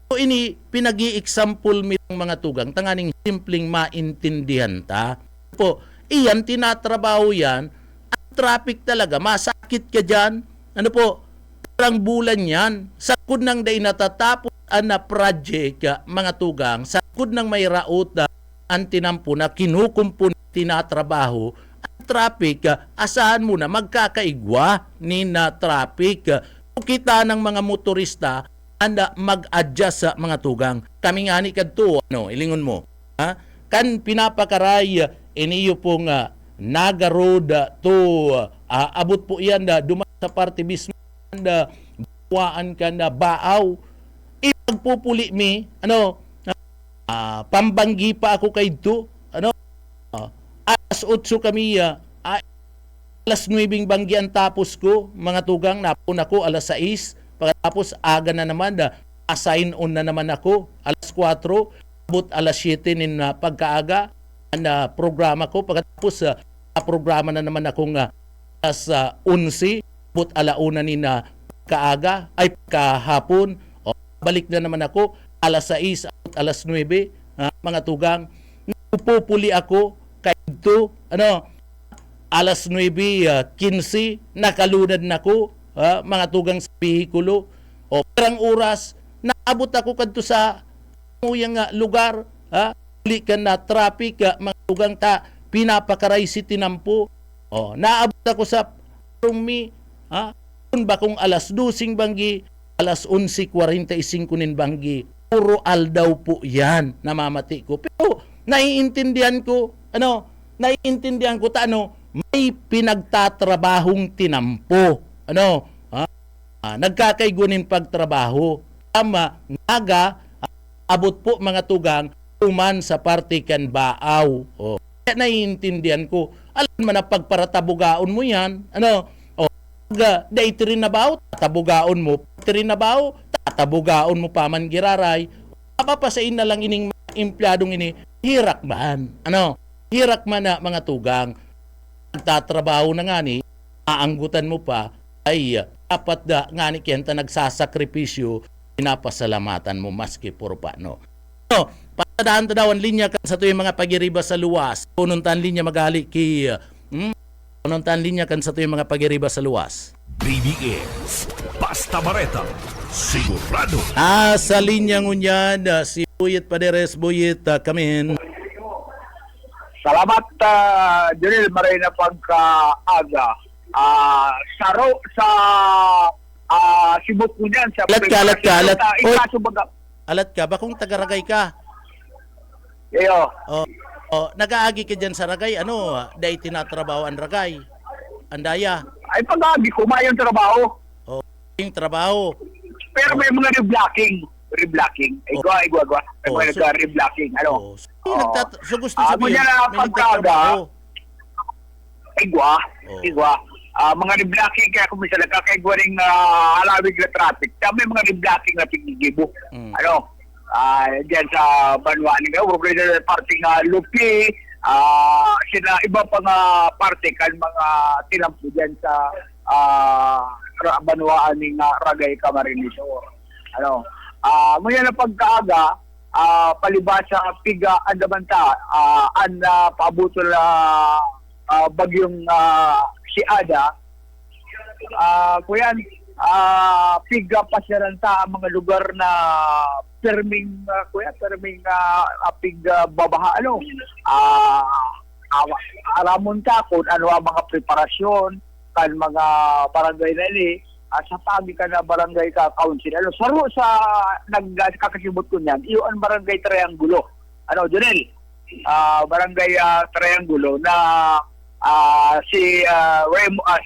So ini, pinag-i-example mi ng mga tugang, tanganing simpleng maintindihan ta. Po, iyan, tinatrabaho yan, ang traffic talaga, masakit ka dyan, ano po, parang bulan yan, sakod nang day natatapos na project, mga tugang, sakod nang may raot na ang tinampo na kinukumpo na tinatrabaho, ang traffic, asahan mo na magkakaigwa ni na traffic. Kita ng mga motorista, anda mag-adjust sa mga tugang. Kami nga ni kadto, ilingon mo, kan pinapakaray, iniyo pong Naga Road to abot po yan dumaan sa parte mismo buwaan ka na Baaw, ipagpupuli mi pambanggi pa ako kay do alas 8 kami alas 9 banggi ang tapos ko mga tugang, napun ako alas 6, pagkatapos aga na naman assign on na naman ako alas 4, abot alas 7 nin pagkaaga na programa ko, pagkatapos programa na naman akong alas 11, but alauna ni na kaaga ay kahapon, balik na naman ako alas 6 at alas 9, mga tugang, napupuli ako kay ito, alas 9:15 nakalunad na ako, mga tugang sa bihikulo, perang oras naabot ako kadto sa uyang lugar, uli ka na traffic, mga tugang ta, pinapakaray si tinampo. Naabot ako sa Rumi, kung ba kung alas 12 banggi, alas 11:45 nin banggi, puro aldaw po yan, namamati ko. Pero, naiintindihan ko, may pinagtatrabahong tinampo. Nagkakaigunin pagtrabaho. Tama, abot po mga tugang, uman sa parte kan Baaw. Kaya naiintindihan ko. Alam mo na pagparatabugaon mo yan. Dahil rin tatabugaon mo. Tatabugaon mo pa man giraray. Papapasain na lang ining empleyadong ini hirak man. Ano? Hirak man na mga tugang. Nagtatrabaho na nga ni, aanggutan mo pa, ay dapat da nga ni kenta nagsasakripisyo, pinapasalamatan mo maski puro pa, no? No, patadaan-tadawan linya kan sa tuyong mga pagiriba sa luwas. Pununtan linya magali ki pununtan linya kan sa tuyong mga pagiriba sa luwas. BBS Basta Bareta, sigurado. Sa linya ngunyan, si Buyet Paderes. Buyet, kamin. Salamat, Junel Marina pagkaaga. Sa Sibut mo dyan. Alat ka. Ikaso baga. Alat ka, bakong taga-Ragay ka? Iyo. Nag-aagi ka dyan sa Ragay, dahil tinatrabaho ang Ragay. Andaya. Ay pag-agi, kumayon trabaho. Yung trabaho. Pero may mga reblocking. Igwa. May mga nagka-reblocking. So gusto sabihin, may nagtatrabaho. Igwa. Mga reblocking, kaya kung minsan nagkakaigwa rin halawig na traffic. May mga reblocking na pinigibo. Diyan sa Banwani ka, parting Lupi, sila iba pang parte kan mga tinampo diyan sa Banwaan ng Ragay Camarines Sur. Muna na pagkaaga, palibasa Piga Andamanta, paabuto na bagyong si Ada. Kuyan, Piga pasyaranta ang mga lugar na perming Piga babaha. Aramon ka kung ano ang mga preparasyon kan mga barangay na ini sa pagi ka na barangay ka council. Saro sa nagkakasibot ko niyan, iyo ang barangay Triangulo. Junel? Barangay Triangulo na si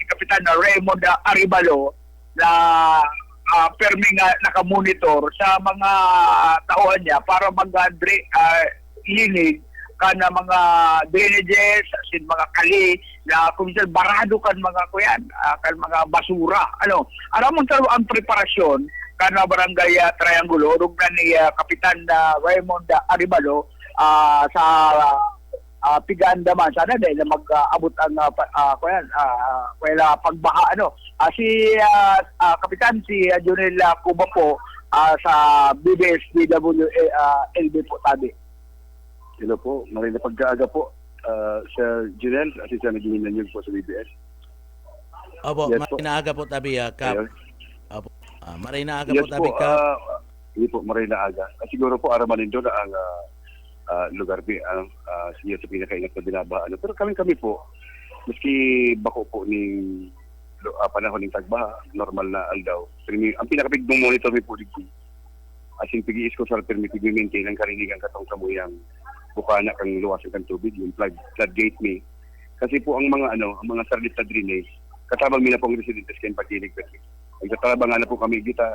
Kapitan Raymond Aribalo na perming nakamonitor sa mga tauhan niya para linig kan mga drainages, sin mga kali na kung minsan barado kan mga kan mga basura. Aramon taro ang preparasyon kan barangay Triangulo rug ni Kapitan Raymond Aribalo sa Pigandaman sana dahil mag-abot ang pagbaha. Si Kapitan si Junel Cuba po sa BBS DWLB po tabi. Hello po, marina pagkaaga po sa Junel, Assistant Naging Nanyog po sa BBS. Opo, yes, marina aga po tabi Kap. Opo, marina aga po tabi Kap. Hindi po, marina aga. Siguro po Aramanin doon ang lugar siya sa pinakaingat na binabaha. Pero kami po, maski bako po ng panahon ng tagbaha, normal na aldaw. Ang pinakapigdong monitor po dito. As in, pag-iis ko sa permit, i-maintain ang karinigang katong kamuyang bukana kang luwas ng tubig, yung floodgate me. Kasi po ang mga mga sarlit na drainage, katabang mina pong residentes kayong pag-inig. Nagtatabang na po kami dito,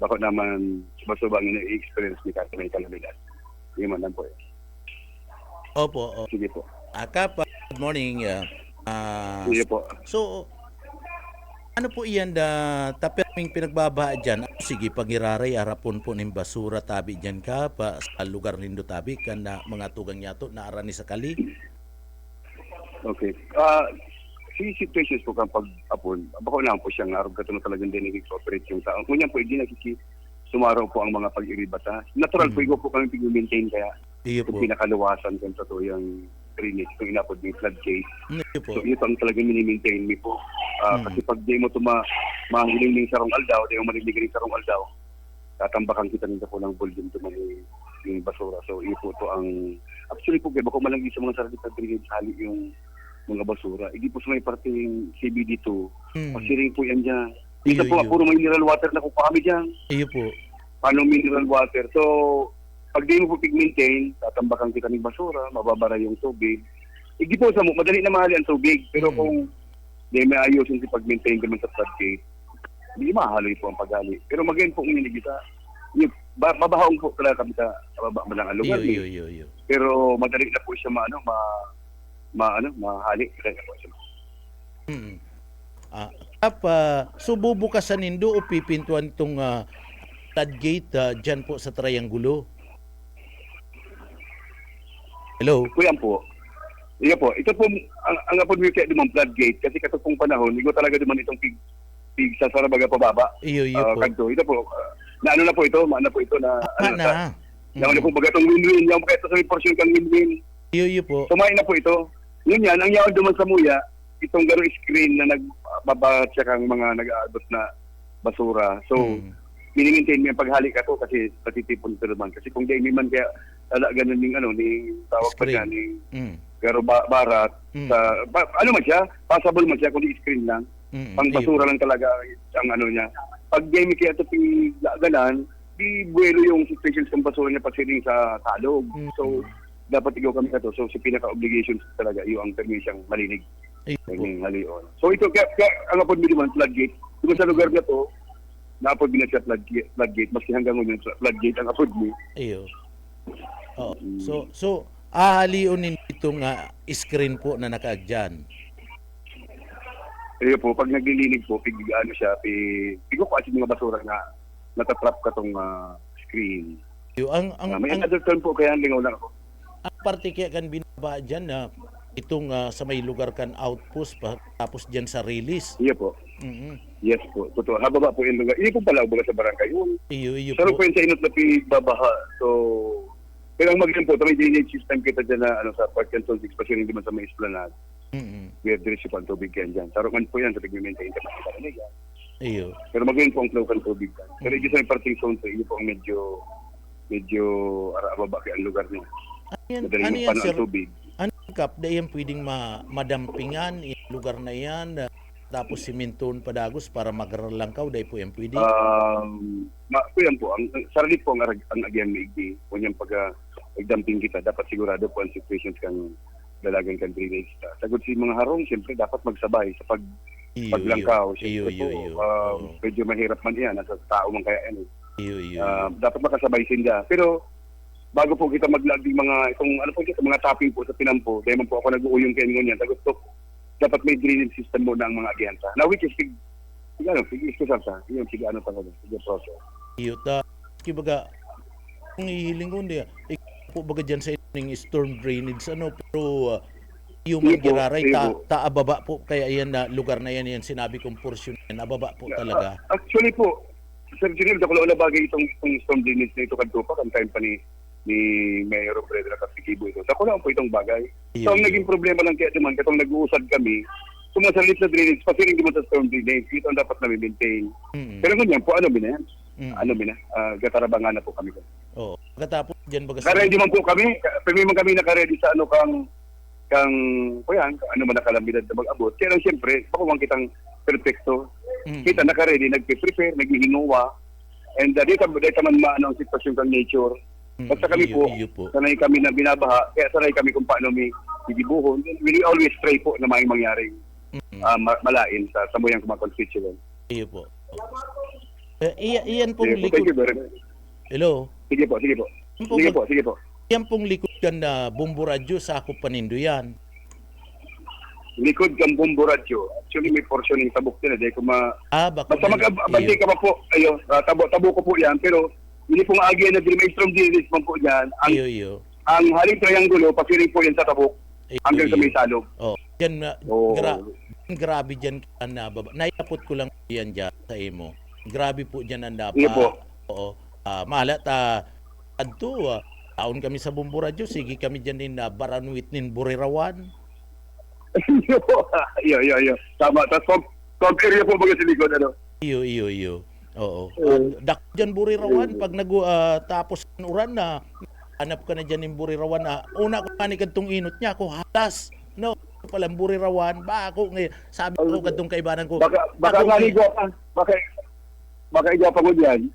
bako naman subang i-experience ni Kata may kalamidad. Yung man po eh. Opo. Sige po. Kap, good morning. Sige po. So, ano po iyan taperming pinagbaba dyan? Sige, pangiraray, arapon po ng basura tabi dyan ka pa sa lugar nindo tabi kan na mga tugang yato na arani sa kali? Okay. Si situations po kang pag-apon, bako lang po siyang arog katulad talagang din nag-cooperate yung tao. Ngunyan po, hindi sumaraw po ang mga pag-iribata. Natural po, po kami pag-maintain kaya kung pinakaluwasan kung sa tuyang drainage, kung inapod may floodgate. So, ito ang talagang mini-maintain mo po. Kasi pag di mo ito mahiling ng sarong aldaw, di mo marinig ng sarong aldaw, tatambakan kita nito po ng volume ito yung basura. So, ito po ang... Actually po, kaya bako malagi sa mga sarili na drainage hali yung mga basura. Hindi po sa may parte yung CBD2. Pasiring po yan dyan. Dito po, puro mineral water na kukuha kami dyan. Iyo po. Paano mineral water? So, pag di mo po pig-maintain, tatambakan kita ng basura, mababara yung tubig. Hindi po sa madali na mahali ang tubig. Pero kung di may ayos yung pag-maintain naman sa floodgate, hindi mahaloy po ang paghali. Pero magayon po uminig kita. Mabahaong po talaga kami sa baba mo lang ang lugar. Iyo. Pero madali na po siya mahali. Sububukasan nindo o pipintuan itong floodgate dyan po sa Triangulo? Hello. Kuya po. Iya po. Ito po, ang apod mo kaya dumang floodgate kasi katong panahon, igo talaga duman itong pig sa Sarabaga pababa. Iyo po. Kanto. Ito po, na ano na po ito, maana po ito na, Na. yung po bagatong win-win, yung kahit sa may portion kang win-win. Iyo po. Kumain na po ito. Yun yan, ang yaon duman sa muya, itong garo screen na nagbaba siya kang mga nag-aabot na basura. So, minimaintain mo yung paghalik ako kasi patitipon ito naman. Kasi kung di man kaya ganun ning tawag pa Screen. siya, ning garo barat, ano man siya, passable man siya kung di screen lang. Pang basura lang talaga ang ano niya. Pag game kaya ito pinagalan, di buwelo yung situations ng basura niya pasiling sa talog. So, dapat ikaw kami kato. So, si pinaka-obligations talaga, yung ang termin siyang malinig. Yung halion. So, ito, kaya ang apod mo naman, floodgate. Diba sa lugar na to, naapod mo na siya floodgate. Maski hanggang ngayon, floodgate ang apod mo. Iyo. Oo. So, ahaliunin itong screen po na nakaagyan. Iyo po, pag naglilinig po, ano siya, pigo ko kasi mga basura na natatrap ka tong screen. Iyo, may another term po, kaya lingaw lang ako. ang parte kaya kan binaba dyan na itong sa may lugar kan outpost tapos dyan sa release. Iyo po. Mhm. Yes po, totoo. Hababa po yung lugar. Iyo po pala, baga sa barangay. Iyo Pero po. po yun sa inot na babaha. So, pero ang magaling po, may drainage system kita dyan na sa Park and Zone 6, kasi hindi man sa may esplanade. Mhm. We have diretso pa ang tubig yan dyan. Sarukan po yan sa pag-maintain ka ng karanig. Iyo. Pero magaling po ang flow ng tubig dyan. Pero yung sa may parting zone, so iyo po ang medyo arababa kaya ang lugar niya. Ano Madaling yan, mapano sir? ang tubig. Ano kap da yan pwedeng madampingan yung lugar na yan tapos simentoon padagos para magaralangkaw dahil po yan pwede. Po yan po, ang sarili po ang agyan maigdi. Kung yung pag-dumping kita, dapat sigurado po ang situations kang dalagang kang drainage. Sagot si mga harong, siyempre dapat magsabay sa paglangkaw. Siyempre po, medyo mahirap man yan. Nasa tao man kaya yan. Dapat makasabay sila. Pero bago po kita maglaging mga mga topping po sa pinampo, dahil man po ako nag-uuyong kayo ngayon yan. Sagot po, dapat may drainage system mo ng mga agyanta. Now, which is iskusarta. Yung talaga, process. Iyo ta kibaga kung ihiling ko hindi po baga dyan sa ining storm drainage pero yung magiraray ta ababa po kaya yan na lugar na yan sinabi kong portion yan ababa po talaga. Actually po, Sir Jinil, dako na bagay itong storm drainage na ito kadto pa kan time pa ni Mayor Pedro Capikibo ito. Dako lang po itong bagay. So ang naging problema lang kaya naman katong nag-uusad kami, sumasalit na drainage, pasiring naman sa storm drainage, ito ang dapat na maintain. Pero ganyan po, ano ba yan? Gatarabangan na po kami. Oo. Pagkatapos dyan baga Naka-ready man po kami, pwede man kami naka-ready sa ano man nakalamidad na mag-abot. Kaya lang siyempre, pakuwang kitang perfecto. Kita naka-ready, nag-prepare, naghihinuwa, and dito man maano ang sitwasyon ng nature. Basta kami po, sanay kami na binabaha, kaya sanay kami kung paano may dibuhon. We always try po na may mangyaring malain sa samuyang kumakonstituent. Iyo po. Iyan pong Thank you likod. very much. Hello. Sige po. Sige po. Iyan pong likod kan na Bumbu Radyo sakop panindo yan. Likod kang Bumbu Radyo. Actually, may portion ng tabok nila. Dahil kung basta mag-abante ka pa po, tabo ko po yan. Pero, hindi pong agyan na may strong dilis man po yan. Iyo. Ang haling triangulo, pasiring po yan sa tabok. Hanggang sa may salog. Oh, yan grabe dyan na baba. Naiapot ko lang yan dyan sa imo. Grabe po dyan ang dapat. Oo. Mahalat taon kami sa Bumbu Radyo. Sige kami dyan din na Baranwit nin Burirawan. Iyo. Tama. Tapos, area po baga sa likod, ano? Iyo. Oo. Dak dyan Burirawan. Pag tapos ang uran na, hanap ka na dyan ng Burirawan na, una ko kanikad tong inot niya, ako halas. No, palang Burirawan. Ako ngayon, sabi ko kadtong kaibanan ko. Baka naligo ka. Baka igwa pa mo dyan.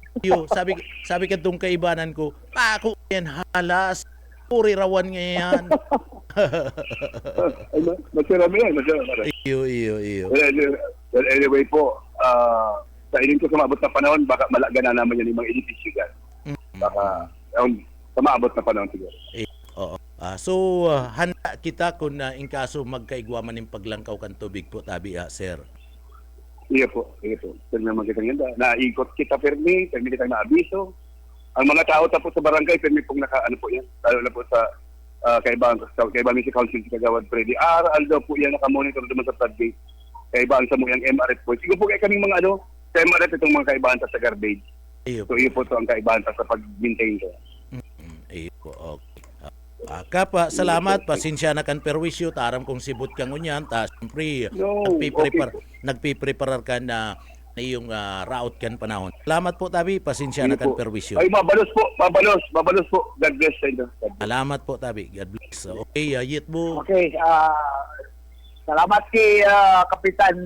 Sabi kadtong kaibanan ko, ako yan halas. Burirawan ngayon. Masarami yan. Iyo. Well, anyway po, sa ining ko sa maabot na panahon, baka malaga na naman yan yung mga edificio dyan. Baka, sa maabot na panahon siguro. Oo. So, handa kita kung in kaso magkaigwaman ng paglangkaw kan tubig po, tabi sir. Iya po. Pero naman kitang ganda. Naikot kita permi kitang naabiso. Ang mga tao tapos sa barangay, permi pong po yan. Lalo na po sa kaibahan si Council si Kagawad Freddy. Aral daw po yan nakamonitor naman sa floodgate. Kaibahan sa mo yung MRF po. Siguro po kaya kaming mga sa MRF itong mga kaibahan sa garbage. Iyo So iyo po ito ang kaibahan sa pag-maintain ko. iyo po, okay. Kapa, salamat. Pasensya na kan perwisyo. Taram kong sibot kang unyan. Siyempre, No, nagpipreparar ka na iyong route kan panahon. Salamat po, Tabi. Pasensya na kan perwisyo. Ay, mabalos po. God bless sa inyo. Salamat po, Tabi. God bless. Okay, Yitbo. Okay, salamat kay Kapitan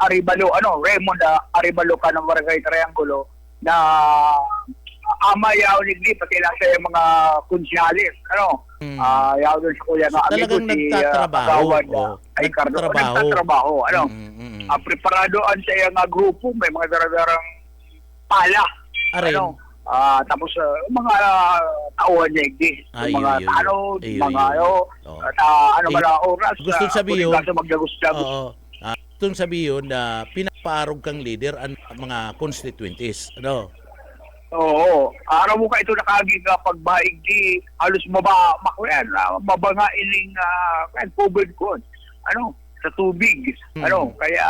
Aribalo, Raymond Aribalo ka ng Barangay Triangulo na yaw ni pati lang sa mga kunsyalis, yaw doon sa kuya na amigo Talagang si nagtatrabaho. ay Cardo. Nagtatrabaho, preparado ang sa iyang grupo, may mga daradarang pala, Aray. tapos mga tauhan niya mga tanod, mga oras. Gusto sabihin, magdagos-dagos. Oo. Gusto sabihin na pinaparog kang leader ang mga constituencies. Oo. Araw mo ka ito nakagig pagbaig di halos makuyan. Mabanga iling COVID ko. Sa tubig. Kaya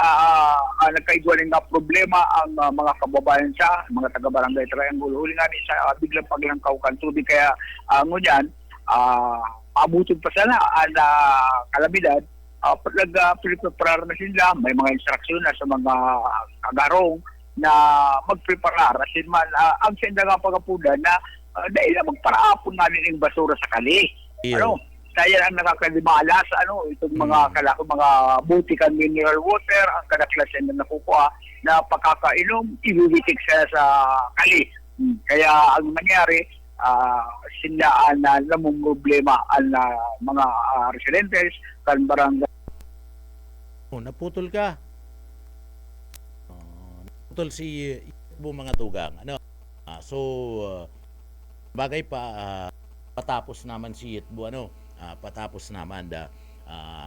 nagkaigwaling nga problema ang mga kababayan mga taga-barangay Triangulo. Huli nga sa biglang paglangkaw kan tubig. Kaya ngunyan, paabutin pa sana ang kalamidad. Nag-preparar na sila. May mga instruksyon na sa mga kagarong na magpreparar asin man ang senda nga pagapuda na dahil magparaapon namin yung basura sa kali. Kaya ang nakakadimala sa itong mga mga butikan mineral water ang kadaklasen na nakukuha na pagkakainom ibibitik sa kali. Kaya ang nangyari sindaan na namong problema ang mga residentes kan barangay. Naputol ka. Naputol si Yitbo mga tugang. Bagay pa patapos naman si Yitbo patapos naman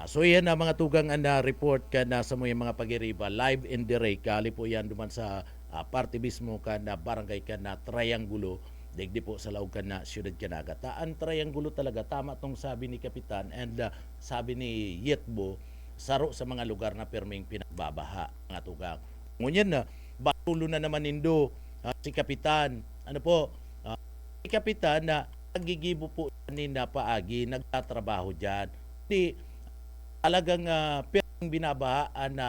so yan na mga tugang na report ka na sa mga pagiriba live and direct kali po yan duman sa party mismo ka na barangay ka na Triangulo digdi po sa laog ka na siyudad Canaga. Taan Triangulo talaga tama tong sabi ni Kapitan and sabi ni Yitbo saro sa mga lugar na perming pinagbabaha mga tugang. Ngunyan na batulo na naman nindo si Kapitan si Kapitan na nagigibo po na paagi nagtatrabaho diyan. Di talagang perming binabahaan na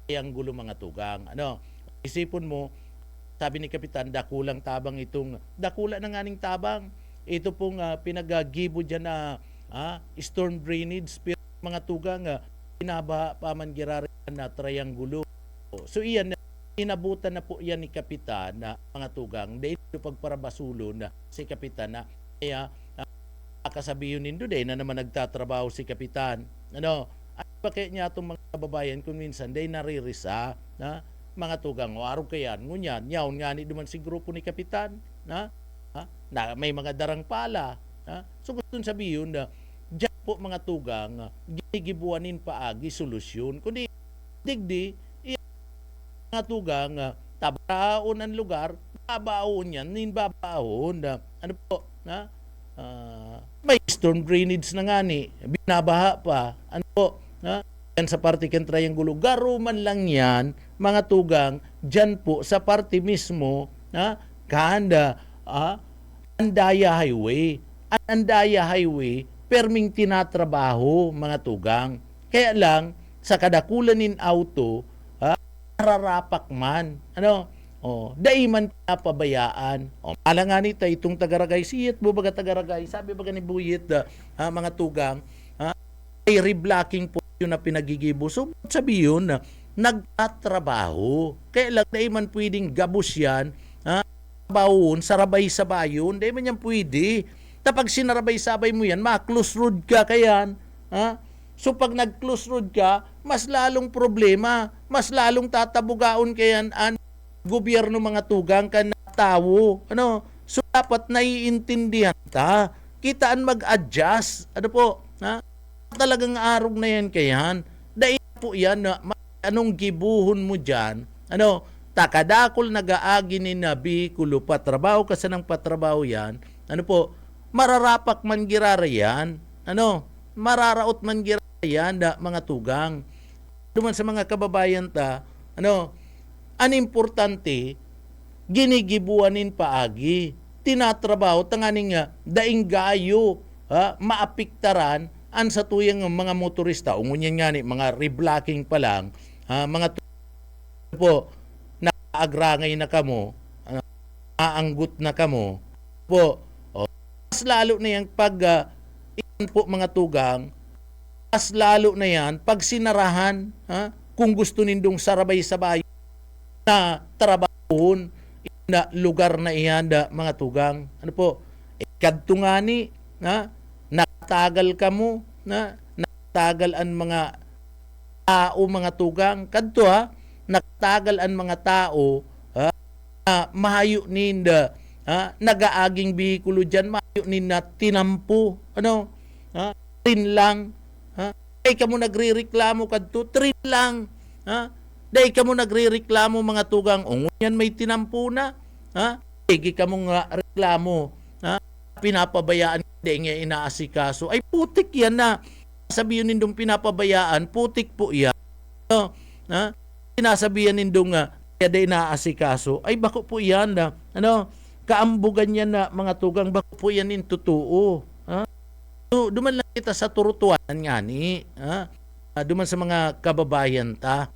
Triangulo mga tugang. Isipon mo sabi ni Kapitan dakulang tabang dakula ng aning tabang ito pong pinagagibo diyan na storm drainage mga tugang binabaha pa man girari na Triangulo. So iyan inabutan na po yan ni Kapitan na mga tugang dahil pagparabasulo na si Kapitan na kaya kasabihin nindo na naman nagtatrabaho si Kapitan. Bakit niya itong mga kababayan kung minsan day naririsa na mga tugang o araw kayan ngunyan yawn nga ni duman si grupo ni Kapitan na may mga darang pala. So gusto sabihin na diyan po mga tugang gigibuanin paagi solusyon kundi digdi mga tugang tabaon ang lugar babaon yan babaon may storm drainage na nga ni binabaha pa yan sa parte kan Triangulo garuman lang yan mga tugang dyan po sa parte mismo kanda Andaya Highway perming tinatrabaho mga tugang kaya lang sa kadakulan nin auto nararapak man daiman pinapabayaan alangan ita itong tagaragay siyat baga tagaragay sabi baga ni Buyit mga tugang ay reblocking po yun na pinagigibo so sabihin na nagtatrabaho kaya lang daiman pwedeng gabos yan trabahoon sarabay-sabayon daiman yan pwede tapag sinarabay-sabay mo yan ma-close road ka kayan so pag nag-close road ka mas lalong problema mas lalong tatabugaon kayan ang gobyerno mga tugang ka na tao. So dapat naiintindihan kitaan mag-adjust. Talagang arog na yan kayan. Dahil po yan na anong gibuhon mo dyan. Takadakol nag-aagi ni Nabi kulo patrabaho kasi ng patrabaho yan. mararapak man girara yan, mararaot man girara yan, mga tugang. Duman sa mga kababayan ta, an importante, ginigibuanin paagi, tinatrabaho, tanganing daing gayo, maapiktaran, an sa tuyang mga motorista, ungunyan nga ni, mga reblocking pa lang, mga po, naagrangay na kamo, aanggut na kamo, po, mas lalo na yung pag, iyan po mga tugang, mas lalo na yan, pag sinarahan, kung gusto nindong sarabay-sabay na trabahon, na lugar na iyan, mga tugang, kadto nga ni, natagal ka mo, natagal ang mga tao, mga tugang, kadto natagal ang mga tao, mahayo ninda, nagaaging bihikulo dyan, mahayo ninda tinampo, trin lang, day ka mo nagre-reklamo kadto, trin lang, day ka mo nagre-reklamo mga tugang, yan may tinampo na, higi ka mo nga reklamo, pinapabayaan, hindi nga inaasikaso, ay putik yan na, sabihin nindong pinapabayaan, putik po yan, sinasabihan nindong kaya di inaasikaso, ay bako po yan na, kaambugan yan na mga tugang, bako po yan in totoo. So, duman lang kita sa turutuan nga ni, duman sa mga kababayan ta.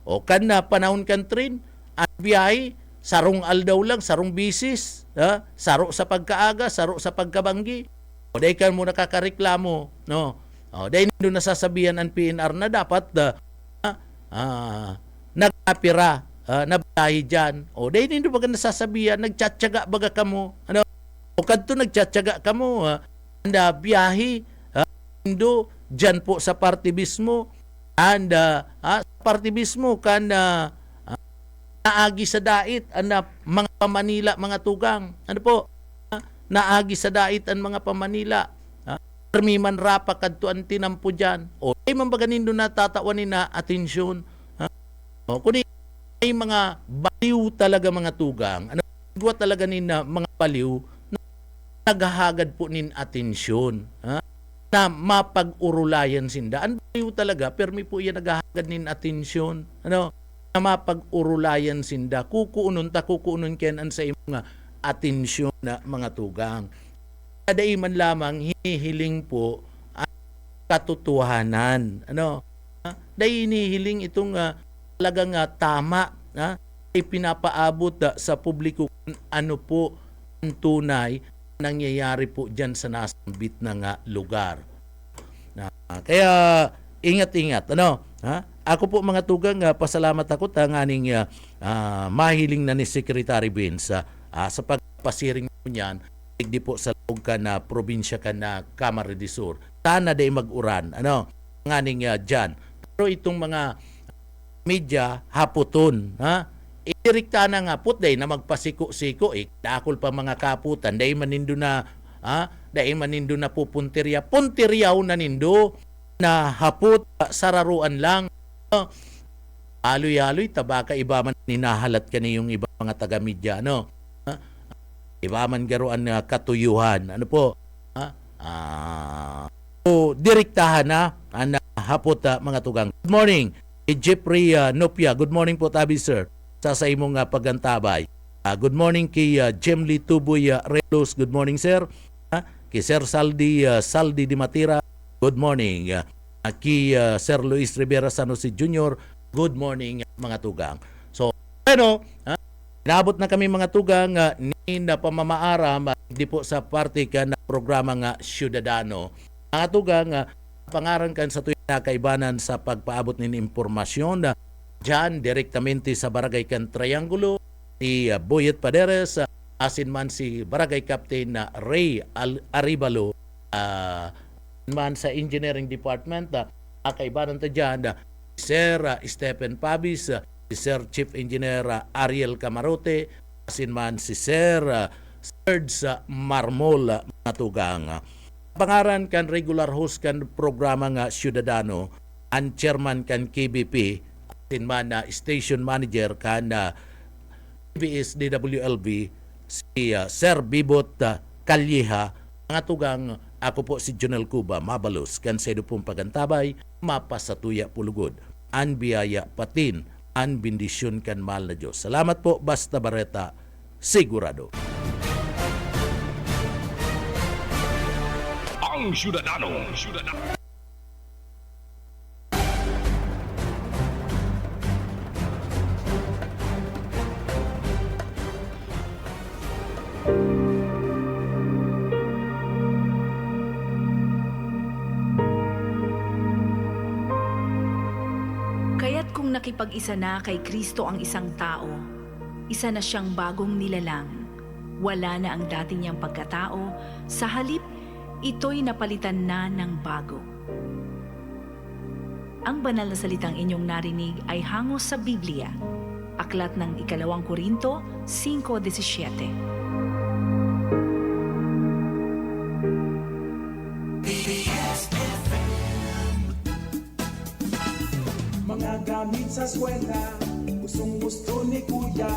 O kan na panahon kan train, ang biyahe, sarong aldaw lang, sarong bisis, saro sa pagkaaga, saro sa pagkabanggi. O dahil ka mo nakakareklamo, no? O dahil doon nasasabihan ang PNR na dapat nagkapira, na biyahe dyan. O dahil hindi baga nasasabihan, nagtsatsaga baga ka mo. O kadto nagtsatsaga ka mo, biyahe, indo, dyan po sa party mismo, and sa party mismo, kan naagi sa dait, mga pamanila, mga tugang, naagi sa dait ang mga pamanila, permiman rapa kadto ang tinampo dyan, o ay mambaganin doon natatawanin na atensyon, kundi ay mga baliw talaga mga tugang, gwa talaga nina mga baliw, naghahagad po nin atensyon, na mapag-urulayan sinda. Ang baliw talaga, permi po yan naghahagad nin atensyon, na mapag-urulayan sinda. Kukuunon ken an sa imong atensyon na mga tugang. Kadai man lamang hinihiling po ang katotohanan. Dahil hinihiling itong talagang tama, ay pinapaabot sa publiko ano po ang tunay nangyayari po dyan sa nasambit na lugar. Kaya ingat-ingat. Ako po mga tugang, pasalamat ako tanganing mahiling na ni Secretary Vince sa pagpasiring mo niyan, hindi po sa loob ka na probinsya ka na Camarines Sur. Sana day mag-uran. Nganing dyan. Pero itong mga media, haputon. Irikta na nga put day na magpasiko-siko, dakol pa mga kaputan, day manindo na pupuntirya, puntiryaw na nindo, na haput, sararuan lang, aloy-aloy, tabaka, iba man ninahalat ka na yung iba mga taga-media, iba man garuan na katuyuhan, direktahan na, haput, mga tugang. Good morning, Jeffrey Nopia, good morning po tabi sir. Sa imong pagantabay. Good morning kay Jemly Tuboy Relos. Good morning sir. Kay Sir Saldi Di Matira. Good morning. Kay Sir Luis Rivera Sanosi Jr. Good morning mga tugang. So, inabot na kami mga tugang ni na pamamaaram di po sa parte ka na programa nga Ciudadano. Mga tugang pangaran kan sa tuwing nakaibanan sa pagpaabot ng impormasyon dyan, direktamente sa Barangay Can Triangulo, ni Boyet Paderes, asin man si Barangay Captain Ray Aribalo, man sa Engineering Department, kaibanan ta dyan, si Sir Stephen Pabis, si Sir Chief Engineer Ariel Camarote, asin man si Sir Serge Marmol, mga tugang. Pangaran kan regular host kan programa nga Ciudadano, ang chairman kan KBP, man na station manager kan PBS DWLB si Sir Bibot kalyeha, mga tugang, ako po si Jonel Cuba, mabalos, kansedo pong pagantabay, mapasatuya pulugod, an biyaya patin, an bendisyon kan mahal na Diyos. Salamat po, Basta Barreta, sigurado. Ang syudadano. Kaya't kung nakipag-isa na kay Kristo ang isang tao, isa na siyang bagong nilalang. Wala na ang dati niyang pagkatao, sa halip, ito'y napalitan na ng bago. Ang banal na salitang inyong narinig ay hango sa Biblia, Aklat ng 2 Korinto 5:17. Mga gamit sa eskwela, gustong gusto ni Kuya.